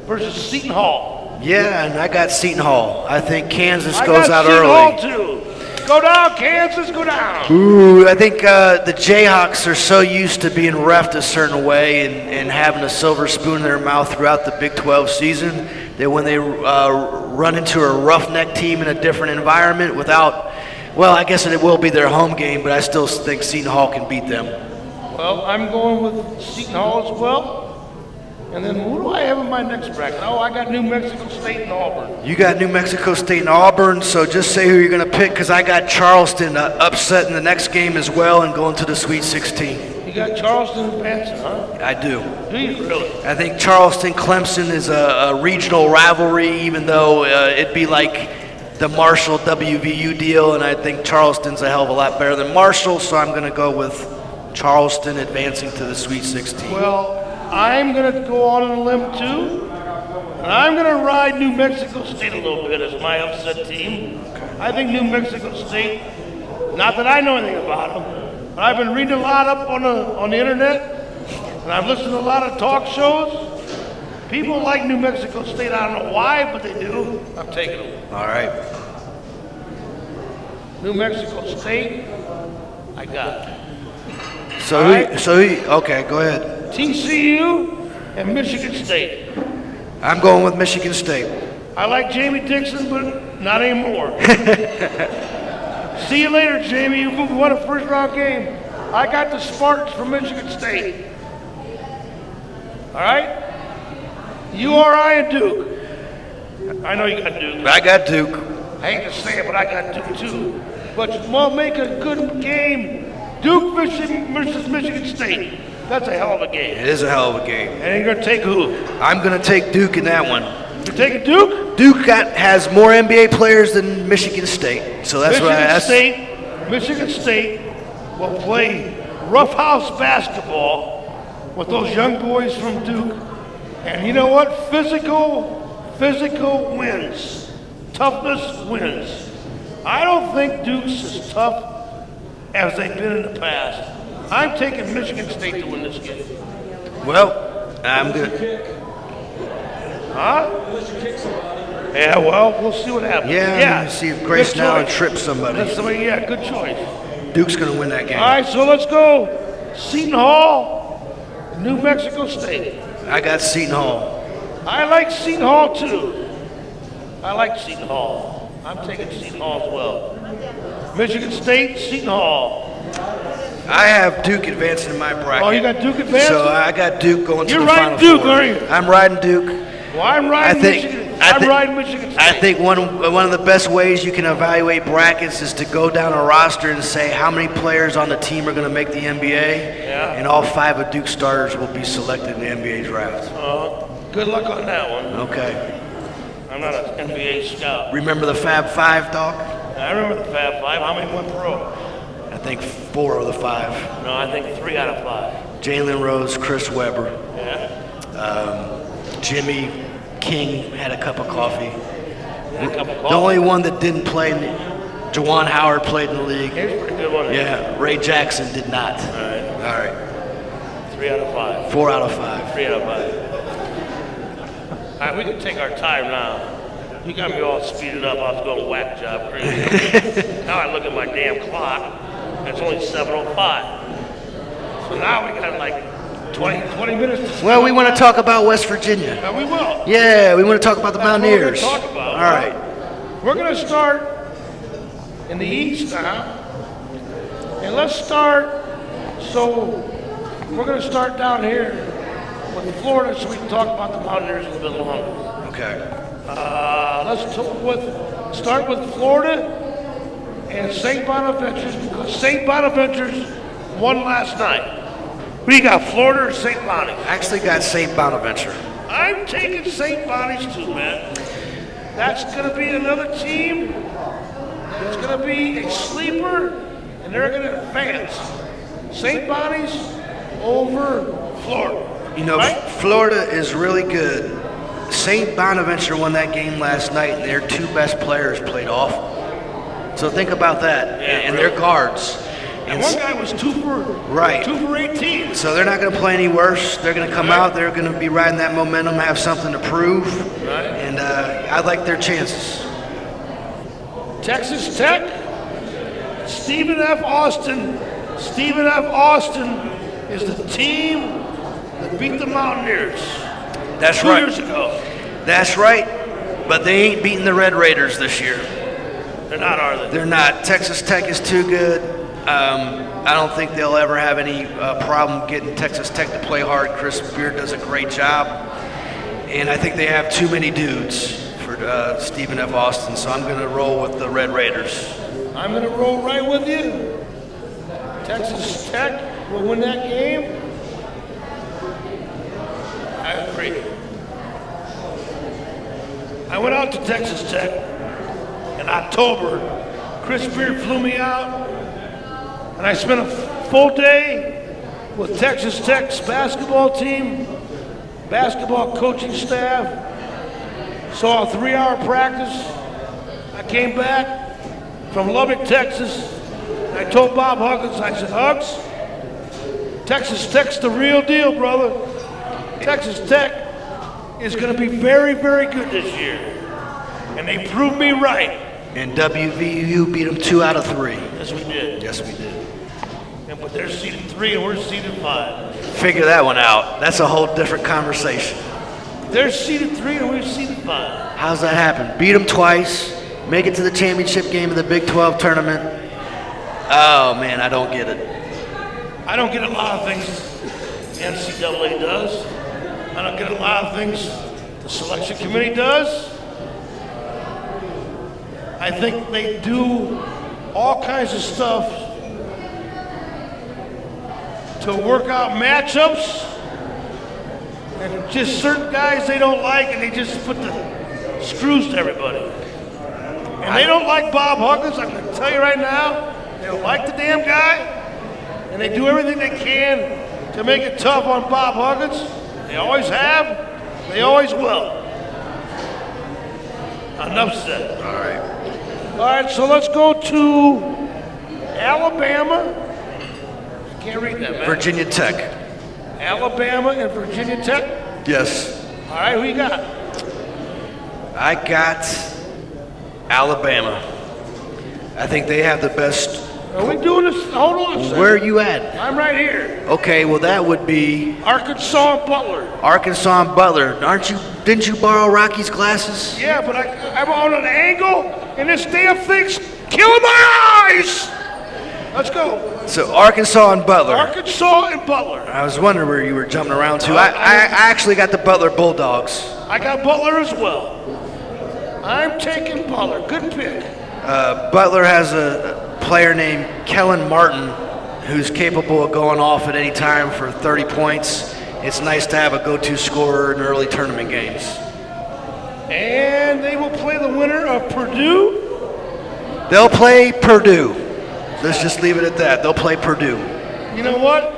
Speaker 1: versus Seton Hall.
Speaker 2: Yeah, and I got Seton Hall. I think Kansas goes out
Speaker 1: Seton
Speaker 2: early.
Speaker 1: Hall too. Go down, Kansas, go down.
Speaker 2: Ooh, I think the Jayhawks are so used to being reffed a certain way and having a silver spoon in their mouth throughout the Big 12 season that when they run into a roughneck team in a different environment without, well, I guess it will be their home game, but I still think Seton Hall can beat them.
Speaker 1: Well, I'm going with Seton Hall as well. And then who do I have in my next bracket? Oh, I got New Mexico State and Auburn.
Speaker 2: You got New Mexico State and Auburn, so just say who you're going to pick because I got Charleston upset in the next game as well and going to the Sweet 16.
Speaker 1: You got Charleston advancing, huh?
Speaker 2: I do.
Speaker 1: Do you really?
Speaker 2: I think Charleston-Clemson is a regional rivalry, even though it'd be like the Marshall-WVU deal, and I think Charleston's a hell of a lot better than Marshall, so I'm going to go with Charleston advancing to the Sweet 16.
Speaker 1: Well, I'm going to go on a limb too, And I'm going to ride New Mexico State a little bit as my upset team. I think New Mexico State, not that I know anything about them, but I've been reading a lot up on the internet, and I've listened to a lot of talk shows. People like New Mexico State. I don't know why, but they do. I'm taking them.
Speaker 2: All right.
Speaker 1: New Mexico State, I got.
Speaker 2: Okay, go ahead.
Speaker 1: TCU and Michigan State.
Speaker 2: I'm going with Michigan State.
Speaker 1: I like Jamie Dixon, but not anymore. See you later, Jamie. You won a first-round game. I got the Spartans from Michigan State. All right? URI and Duke. I know you got Duke.
Speaker 2: I got Duke.
Speaker 1: I hate to say it, but I got Duke too. But we'll make a good game. Duke versus Michigan State. That's a hell of a game.
Speaker 2: It is a hell of a game.
Speaker 1: And you're going to take who?
Speaker 2: I'm going to take Duke in that one.
Speaker 1: You're taking Duke?
Speaker 2: Duke has more NBA players than Michigan State. So that's
Speaker 1: Michigan State will play roughhouse basketball with those young boys from Duke. And you know what? Physical wins. Toughness wins. I don't think Duke's as tough as they've been in the past. I'm taking Michigan State to win this game.
Speaker 2: Well, I'm good.
Speaker 1: Huh? Yeah, well, we'll see what happens.
Speaker 2: Yeah. See if Grace now trips somebody.
Speaker 1: Yeah, good choice.
Speaker 2: Duke's going to win that game.
Speaker 1: All right, so let's go. Seton Hall, New Mexico State.
Speaker 2: I got Seton Hall.
Speaker 1: I like Seton Hall, too. I like Seton Hall. I'm taking Seton Hall as well. Michigan State, Seton Hall.
Speaker 2: I have Duke advancing in my bracket.
Speaker 1: Oh, you got Duke advancing?
Speaker 2: So I got Duke going to the Final
Speaker 1: Four. You're riding Duke,
Speaker 2: Four.
Speaker 1: are you?
Speaker 2: I'm riding Duke.
Speaker 1: Well, I'm riding Michigan. I'm riding Michigan State.
Speaker 2: I think one of the best ways you can evaluate brackets is to go down a roster and say how many players on the team are going to make the NBA.
Speaker 1: Yeah.
Speaker 2: And all 5 of Duke's starters will be selected in the NBA draft.
Speaker 1: Good luck on that one.
Speaker 2: Okay.
Speaker 1: I'm not an NBA scout.
Speaker 2: Remember the Fab Five, Doc?
Speaker 1: I remember the Fab Five. How many went pro?
Speaker 2: I think 4 of the 5.
Speaker 1: No, I think 3 out of 5.
Speaker 2: Jalen Rose, Chris Webber.
Speaker 1: Yeah.
Speaker 2: Jimmy King had a cup of coffee.
Speaker 1: The
Speaker 2: only one that didn't play, Juwan Howard played in the league.
Speaker 1: Here's a pretty good one.
Speaker 2: Yeah, Ray Jackson did not.
Speaker 1: All right. 3 out of 5.
Speaker 2: 4 out of 5.
Speaker 1: 3 out of 5. All right, we can take our time now. You got me all speeded up. I was going whack job crazy. Now I look at my damn clock, and it's only 7:05. So now we got like 20 minutes.
Speaker 2: Well, we want to talk about West Virginia.
Speaker 1: We will.
Speaker 2: Yeah, we want to talk about the Mountaineers.
Speaker 1: That's what we're going to talk about.
Speaker 2: All right.
Speaker 1: We're going to start in the East now. And let's start, so we're going to start down here with Florida so we can talk about the Mountaineers a little bit longer.
Speaker 2: Okay.
Speaker 1: Let's start with Florida and St. Bonaventure's, because St. Bonaventure's won last night. Who do you got, Florida or St. Bonnie?
Speaker 2: I actually got St. Bonaventure.
Speaker 1: I'm taking St. Bonnie's too, man. That's going to be another team that's going to be a sleeper, and they're going to advance. St. Bonnie's over Florida.
Speaker 2: You know, right? Florida is really good. St. Bonaventure won that game last night, and their 2 best players played awful. So think about that, and really. Their guards.
Speaker 1: And one guy was 2 for 18.
Speaker 2: So they're not going to play any worse. They're going to come out. They're going to be riding that momentum, have something to prove.
Speaker 1: Right.
Speaker 2: And I like their chances.
Speaker 1: Texas Tech, Stephen F. Austin. Stephen F. Austin is the team that beat the Mountaineers.
Speaker 2: That's
Speaker 1: 2 years ago.
Speaker 2: That's right. But they ain't beating the Red Raiders this year.
Speaker 1: They're not, are they?
Speaker 2: They're not. Texas Tech is too good. I don't think they'll ever have any problem getting Texas Tech to play hard. Chris Beard does a great job. And I think they have too many dudes for Stephen F. Austin, so I'm going to roll with the Red Raiders.
Speaker 1: I'm going to roll right with you. Texas Tech will win that game. I agree. I went out to Texas Tech in October. Chris Beard flew me out. And I spent a full day with Texas Tech's basketball team, basketball coaching staff, saw a 3-hour practice. I came back from Lubbock, Texas. I told Bob Huggins, I said, Hugs, Texas Tech's the real deal, brother. Texas Tech is going to be very, very good this year. And they proved me right.
Speaker 2: And WVU beat them 2 out of 3.
Speaker 1: Yes, we did.
Speaker 2: Yes, we did.
Speaker 1: But they're seeded 3 and we're seeded 5.
Speaker 2: Figure that one out. That's a whole different conversation.
Speaker 1: They're seeded 3 and we're seeded 5.
Speaker 2: How's that happen? Beat them twice, make it to the championship game of the Big 12 tournament. Oh, man, I don't get it.
Speaker 1: I don't get a lot of things the NCAA does. I don't get a lot of things the selection committee does. I think they do all kinds of stuff to work out matchups and just certain guys they don't like, and they just put the screws to everybody. And they don't like Bob Huggins, I'm going to tell you right now. They don't like the damn guy, and they do everything they can to make it tough on Bob Huggins. They always have, they always will. Enough said.
Speaker 2: All right.
Speaker 1: All right, so let's go to Alabama. I can't read that, man.
Speaker 2: Virginia Tech.
Speaker 1: Alabama and Virginia Tech?
Speaker 2: Yes.
Speaker 1: All right, who you got?
Speaker 2: I got Alabama. I think they have the best.
Speaker 1: Are we doing this? Hold on a second.
Speaker 2: Where are you at?
Speaker 1: I'm right here.
Speaker 2: Okay, well that would be
Speaker 1: Arkansas and Butler.
Speaker 2: Arkansas and Butler. Didn't you borrow Rocky's glasses?
Speaker 1: Yeah, but I'm on an angle, and this damn thing's killing my eyes. Let's go.
Speaker 2: So Arkansas and Butler.
Speaker 1: Arkansas and Butler.
Speaker 2: I was wondering where you were jumping around to. I actually got the Butler Bulldogs.
Speaker 1: I got Butler as well. I'm taking Butler. Good pick.
Speaker 2: Butler has a player named Kellen Martin who's capable of going off at any time for 30 points. It's nice to have a go-to scorer in early tournament games.
Speaker 1: And they will play the winner of Purdue.
Speaker 2: They'll play Purdue. Let's just leave it at that. They'll play Purdue.
Speaker 1: You know what?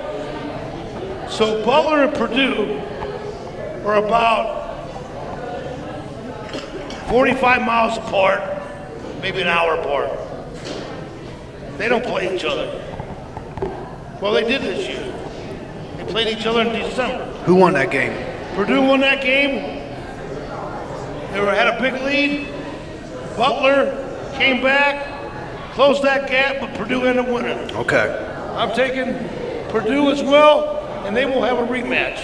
Speaker 1: So Butler and Purdue are about 45 miles apart, maybe an hour apart. They don't play each other. Well, they did this year. They played each other in December.
Speaker 2: Who won that game?
Speaker 1: Purdue won that game. They had a big lead. Butler came back, closed that gap, but Purdue ended up winning.
Speaker 2: Okay.
Speaker 1: I'm taking Purdue as well, and they will have a rematch.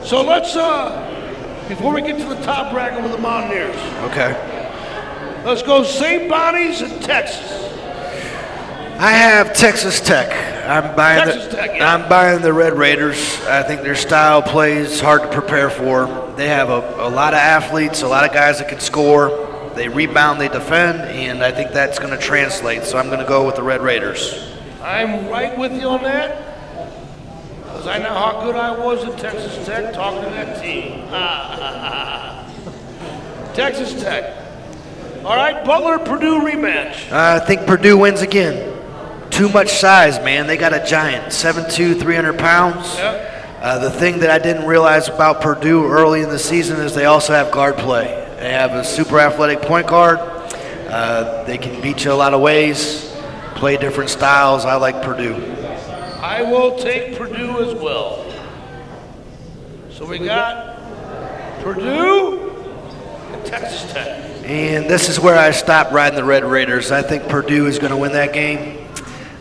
Speaker 1: So let's, before we get to the top bracket with the Mountaineers.
Speaker 2: Okay.
Speaker 1: Let's go St. Bonnie's in Texas.
Speaker 2: I have Texas Tech. I'm buying
Speaker 1: Texas Tech, yeah.
Speaker 2: I'm buying the Red Raiders. I think their style play is hard to prepare for. They have a lot of athletes, a lot of guys that can score. They rebound, they defend, and I think that's going to translate. So I'm going to go with the Red Raiders.
Speaker 1: I'm right with you on that, because I know how good I was at Texas Tech talking to that team. Texas Tech. All right, Butler-Purdue rematch.
Speaker 2: I think Purdue wins again. Too much size, man. They got a giant, 7'2", 300 pounds.
Speaker 1: Yep.
Speaker 2: The thing that I didn't realize about Purdue early in the season is they also have guard play. They have a super athletic point guard. They can beat you a lot of ways, play different styles. I like Purdue.
Speaker 1: I will take Purdue as well. So we got Purdue and Texas Tech.
Speaker 2: And this is where I stopped riding the Red Raiders. I think Purdue is going to win that game.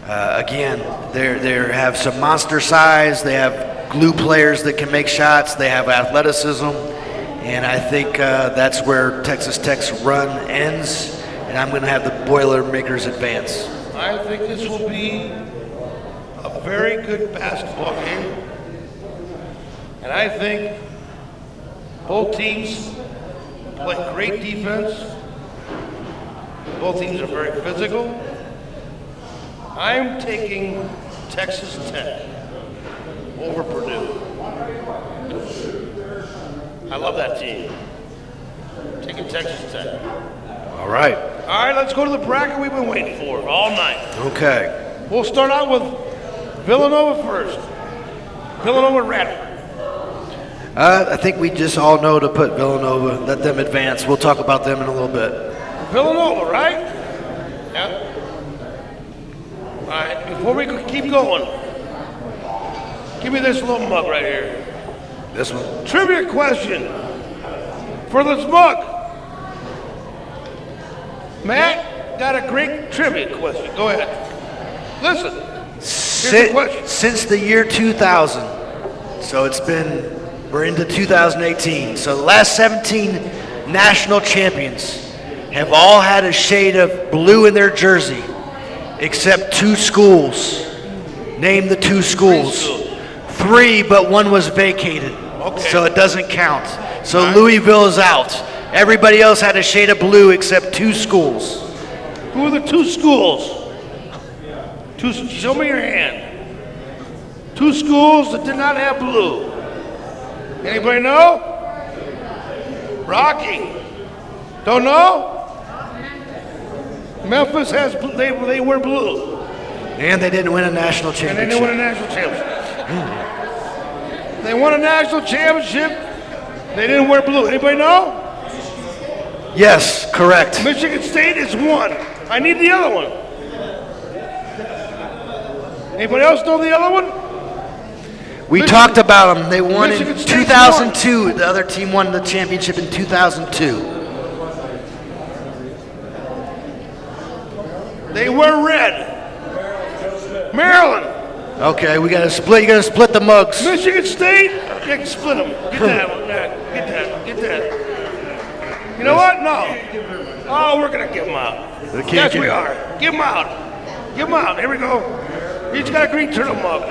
Speaker 2: Again, they have some monster size. They have glue players that can make shots. They have athleticism. And I think that's where Texas Tech's run ends. And I'm going to have the Boilermakers advance.
Speaker 1: I think this will be a very good basketball game. And I think both teams play great defense. Both teams are very physical. I'm taking Texas Tech over Purdue. I love that team. Taking Texas Tech.
Speaker 2: All right.
Speaker 1: All right, let's go to the bracket we've been waiting for all night.
Speaker 2: Okay.
Speaker 1: We'll start out with Villanova first. Villanova Radford.
Speaker 2: I think we just all know to put Villanova, let them advance. We'll talk about them in a little bit.
Speaker 1: Villanova, right? Yeah. All right, before we keep going, give me this little mug right here.
Speaker 2: This one.
Speaker 1: Trivia question for this mug. Matt got a great trivia question. Go ahead. Listen. Here's the question.
Speaker 2: Since the year 2000, so we're into 2018. So the last 17 national champions have all had a shade of blue in their jersey, except 2 schools. Name the 2 schools. 3, but 1 was vacated.
Speaker 1: Okay.
Speaker 2: So it doesn't count. So Louisville is out. Everybody else had a shade of blue except 2 schools.
Speaker 1: Who are the 2 schools? Show me your hand. 2 schools that did not have blue. Anybody know? Rocky. Don't know? Memphis has blue. They were blue.
Speaker 2: And they didn't win a national championship.
Speaker 1: And they didn't win a national championship. They won a national championship. They didn't wear blue. Anybody know?
Speaker 2: Yes, correct.
Speaker 1: Michigan State is 1. I need the other one. Anybody else know the other one?
Speaker 2: We talked about them. They won
Speaker 1: Michigan
Speaker 2: in
Speaker 1: State
Speaker 2: 2002.
Speaker 1: won.
Speaker 2: The other team won the championship in 2002.
Speaker 1: They were red. Maryland.
Speaker 2: Okay, we got to split. You got to split the mugs.
Speaker 1: Michigan State. You can split them. Get that one. Get that. You know what? No. Oh, we're gonna give them out. Yes, we are. Give them out. Give them out. Here we go. Each got a green turtle mug.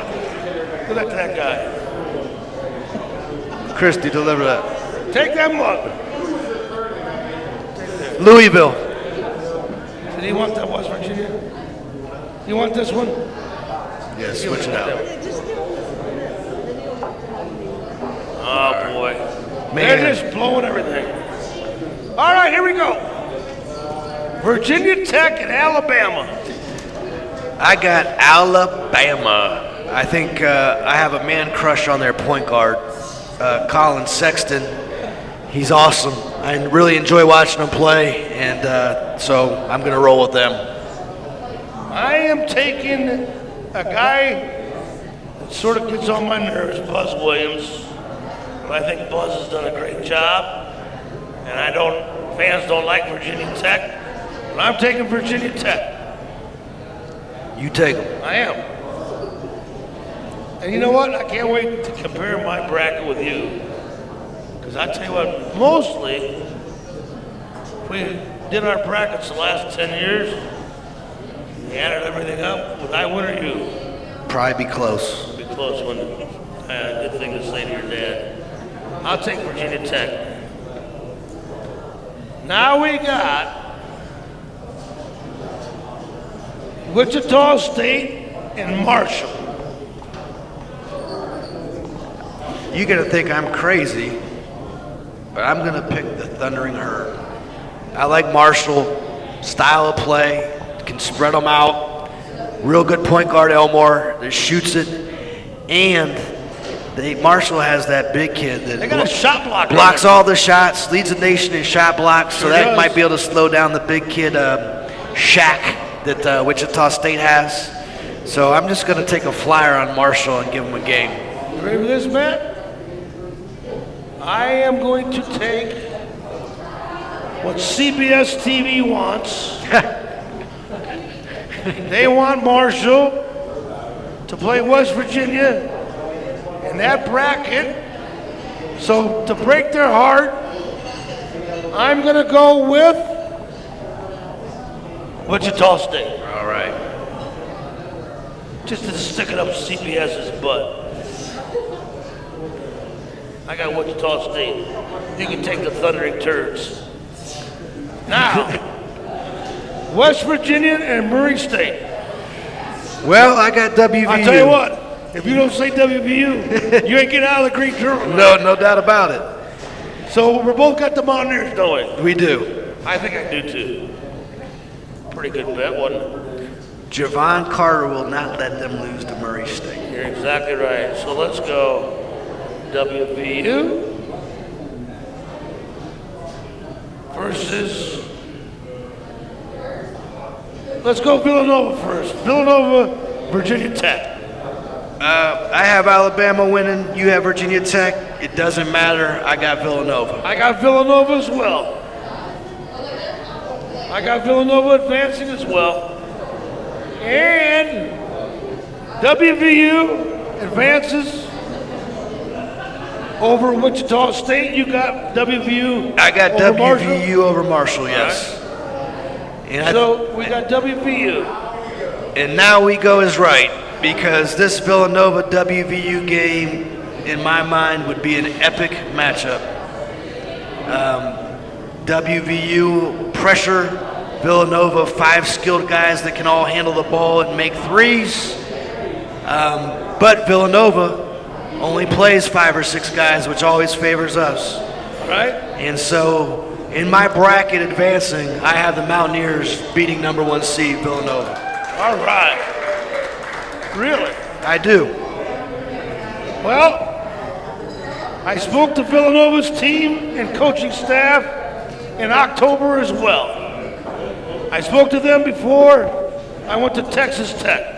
Speaker 1: Give that to that guy.
Speaker 2: Christy, deliver that.
Speaker 1: Take that mug.
Speaker 2: Louisville.
Speaker 1: Did he want that West Virginia? You want this one?
Speaker 2: Yes, switch it out.
Speaker 1: Oh, boy.
Speaker 2: Man.
Speaker 1: They're just blowing everything. All right, here we go. Virginia Tech and Alabama.
Speaker 2: I got Alabama. I think I have a man crush on their point guard, Colin Sexton. He's awesome. I really enjoy watching him play, and so I'm going to roll with them.
Speaker 1: I am taking a guy that sort of gets on my nerves, Buzz Williams. But I think Buzz has done a great job, and fans don't like Virginia Tech, but I'm taking Virginia Tech.
Speaker 2: You take them.
Speaker 1: I am. And you know what? I can't wait to compare my bracket with you. Because I tell you what, mostly, if we did our brackets the last 10 years, we added everything up, would I win or you?
Speaker 2: Probably be close.
Speaker 1: Be close one. Good thing to say to your dad. I'll take Virginia Tech. Now we got Wichita State and Marshall.
Speaker 2: You're going to think I'm crazy, but I'm going to pick the Thundering Herd. I like Marshall, style of play, can spread them out. Real good point guard, Elmore, that shoots it. And Marshall has that big kid that
Speaker 1: they got a shot blocker.
Speaker 2: Blocks all the shots, leads the nation in shot blocks, so that might be able to slow down the big kid, Shaq, that Wichita State has. So I'm just going to take a flyer on Marshall and give him a game.
Speaker 1: You ready for this, Matt? I am going to take what CBS TV wants. They want Marshall to play West Virginia in that bracket. So to break their heart, I'm going to go with Wichita State.
Speaker 2: All right.
Speaker 1: Just to stick it up CBS's butt. I got Wichita State. You can take the Thundering Turds. Now, West Virginia and Murray State.
Speaker 2: Well, I got WVU.
Speaker 1: I'll tell you what, if you don't say WVU, you ain't getting out of the Green Turtle.
Speaker 2: No doubt about it.
Speaker 1: So we both got the Mountaineers, don't we?
Speaker 2: We do.
Speaker 1: I think I do too. Pretty good bet, wasn't it?
Speaker 2: Javon Carter will not let them lose to Murray State.
Speaker 1: You're exactly right. So let's go WVU versus, let's go Villanova first. Villanova, Virginia Tech.
Speaker 2: I have Alabama winning. You have Virginia Tech. It doesn't matter. I got Villanova.
Speaker 1: I got Villanova as well. I got Villanova advancing as well. And WVU advances over Wichita State. You got WVU.
Speaker 2: I got
Speaker 1: over
Speaker 2: WVU
Speaker 1: Marshall?
Speaker 2: over Marshall, yes. And
Speaker 1: So we got WVU.
Speaker 2: And now we go is right, because this Villanova WVU game, in my mind, would be an epic matchup. WVU pressure, Villanova, 5 skilled guys that can all handle the ball and make threes. But Villanova only plays 5 or 6 guys, which always favors us.
Speaker 1: Right?
Speaker 2: And so, in my bracket advancing, I have the Mountaineers beating number 1 seed Villanova.
Speaker 1: All right. Really?
Speaker 2: I do.
Speaker 1: Well, I spoke to Villanova's team and coaching staff in October as well. I spoke to them before I went to Texas Tech.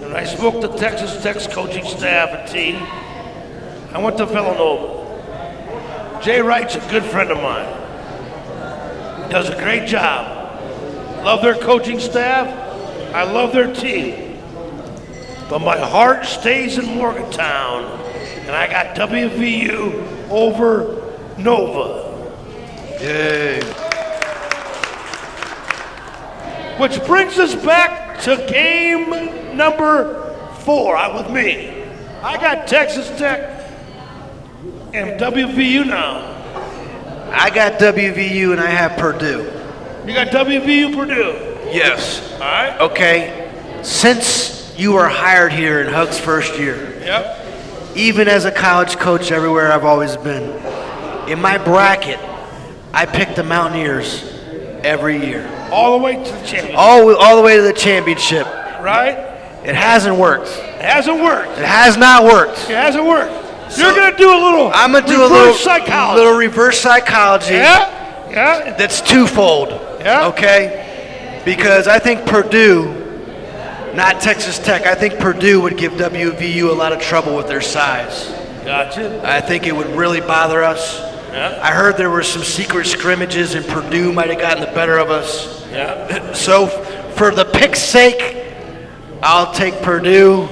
Speaker 1: And I spoke to Texas Tech's coaching staff and team. I went to Villanova. Jay Wright's a good friend of mine. He does a great job. Love their coaching staff. I love their team. But my heart stays in Morgantown, and I got WVU over Nova.
Speaker 2: Yay.
Speaker 1: Which brings us back to game number 4 with me. I got Texas Tech and WVU now.
Speaker 2: I got WVU and I have Purdue.
Speaker 1: You got WVU Purdue.
Speaker 2: Yes.
Speaker 1: All right.
Speaker 2: Okay. Since you were hired here in Hug's first year,
Speaker 1: Yep.
Speaker 2: even as a college coach everywhere I've always been, in my bracket, I picked the Mountaineers every year.
Speaker 1: All the way to the championship.
Speaker 2: All the way to the championship.
Speaker 1: Right?
Speaker 2: It hasn't worked.
Speaker 1: It hasn't worked.
Speaker 2: It has not worked.
Speaker 1: It hasn't worked.
Speaker 2: So
Speaker 1: You're going to do a little
Speaker 2: I'm gonna do a
Speaker 1: reverse psychology.
Speaker 2: little reverse psychology.
Speaker 1: Yeah? Yeah?
Speaker 2: That's twofold.
Speaker 1: Yeah.
Speaker 2: Okay? Because I think Purdue, not Texas Tech, I think Purdue would give WVU a lot of trouble with their size.
Speaker 1: Gotcha.
Speaker 2: I think it would really bother us.
Speaker 1: Yeah.
Speaker 2: I heard there were some secret scrimmages and Purdue might have gotten the better of us.
Speaker 1: Yeah.
Speaker 2: So for the pick's sake, I'll take Purdue.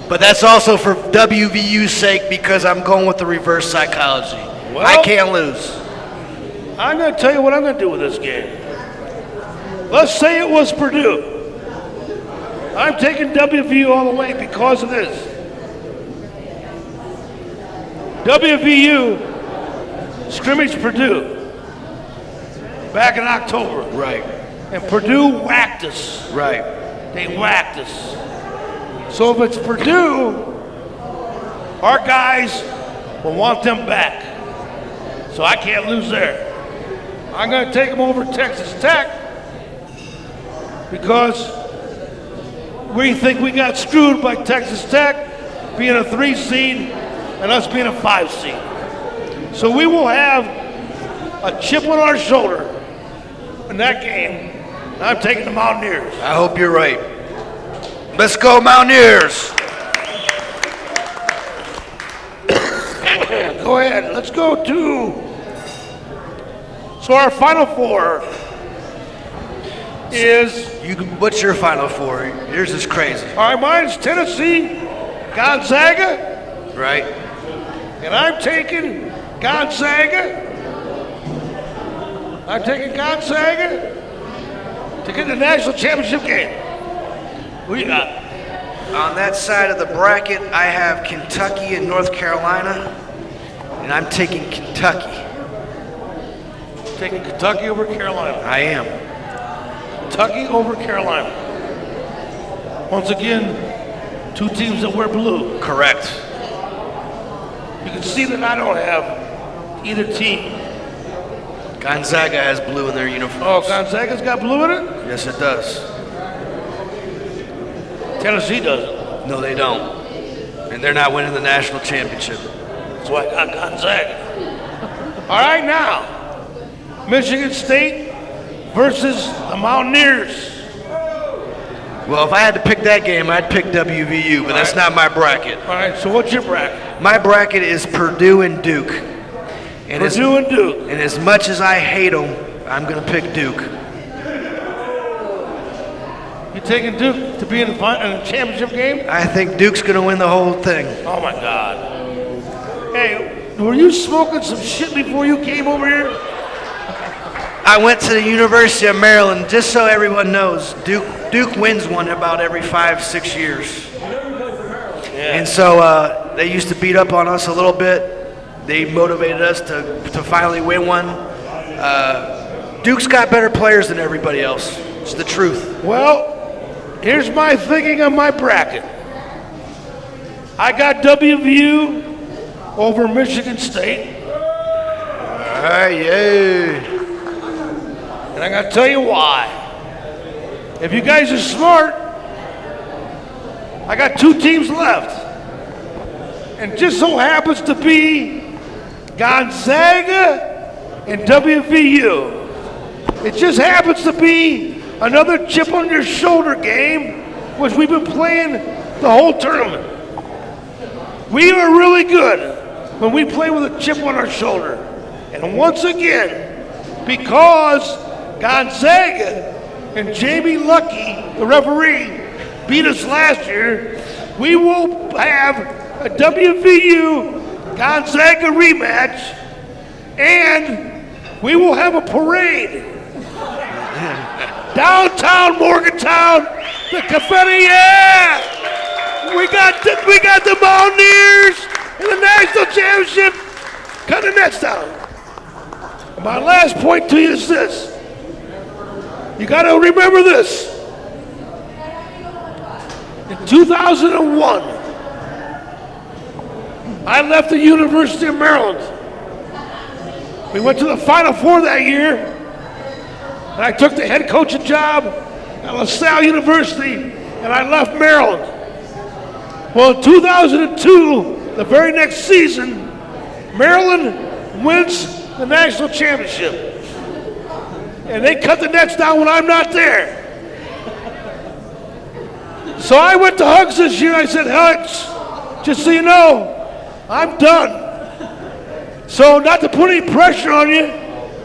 Speaker 2: But that's also for WVU's sake because I'm going with the reverse psychology.
Speaker 1: Well,
Speaker 2: I can't lose.
Speaker 1: I'm going to tell you what I'm going to do with this game. Let's say it was Purdue. I'm taking WVU all the way because of this. WVU scrimmaged Purdue back in October.
Speaker 2: Right.
Speaker 1: And Purdue whacked us.
Speaker 2: Right.
Speaker 1: They whacked us. So if it's Purdue, our guys will want them back. So I can't lose there. I'm going to take them over Texas Tech because we think we got screwed by Texas Tech being a 3 seed and us being a 5 seed. So we will have a chip on our shoulder in that game. I'm taking the Mountaineers.
Speaker 2: I hope you're right. Let's go Mountaineers.
Speaker 1: Go ahead. Let's go to. So our Final Four is.
Speaker 2: What's your Final Four? Yours is crazy.
Speaker 1: All right, mine's Tennessee, Gonzaga,
Speaker 2: Right?
Speaker 1: and I'm taking Gonzaga. I'm taking Gonzaga to get the national championship game. Who you got?
Speaker 2: On that side of the bracket, I have Kentucky and North Carolina, and I'm taking Kentucky.
Speaker 1: Taking Kentucky over Carolina.
Speaker 2: I am.
Speaker 1: Kentucky over Carolina. Once again, 2 teams that wear blue.
Speaker 2: Correct.
Speaker 1: You can see that I don't have either team.
Speaker 2: Gonzaga has blue in their uniforms.
Speaker 1: Oh, Gonzaga's got blue in it?
Speaker 2: Yes, it does.
Speaker 1: Tennessee doesn't.
Speaker 2: No, they don't. And they're not winning the national championship.
Speaker 1: That's why I got Gonzaga. All right, now, Michigan State versus the Mountaineers.
Speaker 2: Well, if I had to pick that game, I'd pick WVU, but that's not my bracket.
Speaker 1: All right, so what's your bracket?
Speaker 2: My bracket is Purdue and Duke. And
Speaker 1: Purdue and Duke.
Speaker 2: And as much as I hate them, I'm going to pick Duke.
Speaker 1: You taking Duke to be in the championship game?
Speaker 2: I think Duke's going to win the whole thing.
Speaker 1: Oh, my God. Hey, were you smoking some shit before you came over here?
Speaker 2: I went to the University of Maryland, just so everyone knows, Duke wins one about every 5-6 years.
Speaker 1: Yeah.
Speaker 2: And so they used to beat up on us a little bit. They motivated us to finally win one. Duke's got better players than everybody else. It's the truth.
Speaker 1: Well, here's my thinking on my bracket. I got WVU over Michigan State.
Speaker 2: Yeah.
Speaker 1: And I gotta tell you why. If you guys are smart, I got 2 teams left. And just so happens to be Gonzaga and WVU. It just happens to be another chip on your shoulder game, which we've been playing the whole tournament. We are really good when we play with a chip on our shoulder. And once again, because Gonzaga and Jamie Lucky, the referee, beat us last year, we will have a WVU Gonzaga rematch, and we will have a parade. Downtown Morgantown, the confetti, yeah! We got the Mountaineers in the national championship. Cut the nets down. And my last point to you is this. You got to remember this. In 2001, I left the University of Maryland. We went to the Final Four that year, and I took the head coaching job at LaSalle University, and I left Maryland. Well, in 2002, the very next season, Maryland wins the national championship. And they cut the nets down when I'm not there. So I went to Hugs this year. I said, Hugs, just so you know, I'm done. So not to put any pressure on you,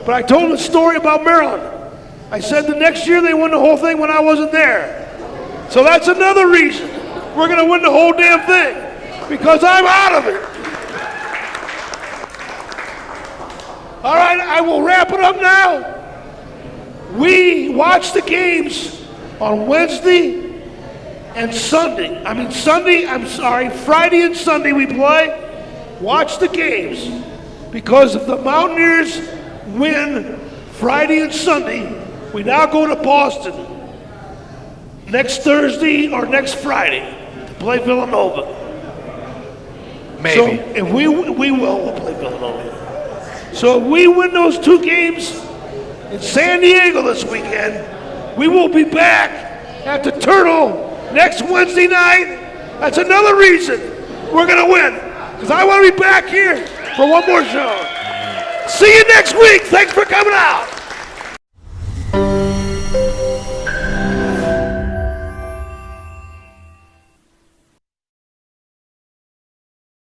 Speaker 1: but I told them a story about Maryland. I said the next year they won the whole thing when I wasn't there. So that's another reason we're going to win the whole damn thing, because I'm out of it. All right, I will wrap it up now. We watch the games on Wednesday and Sunday. Friday and Sunday we play. Watch the games, because if the Mountaineers win Friday and Sunday, we now go to Boston next Thursday or next Friday to play Villanova.
Speaker 2: Maybe.
Speaker 1: So if we'll play Villanova. So if we win those 2 games in San Diego this weekend, we will be back at the Turtle next Wednesday night. That's another reason we're going to win, because I want to be back here for one more show. See you next week. Thanks for coming out.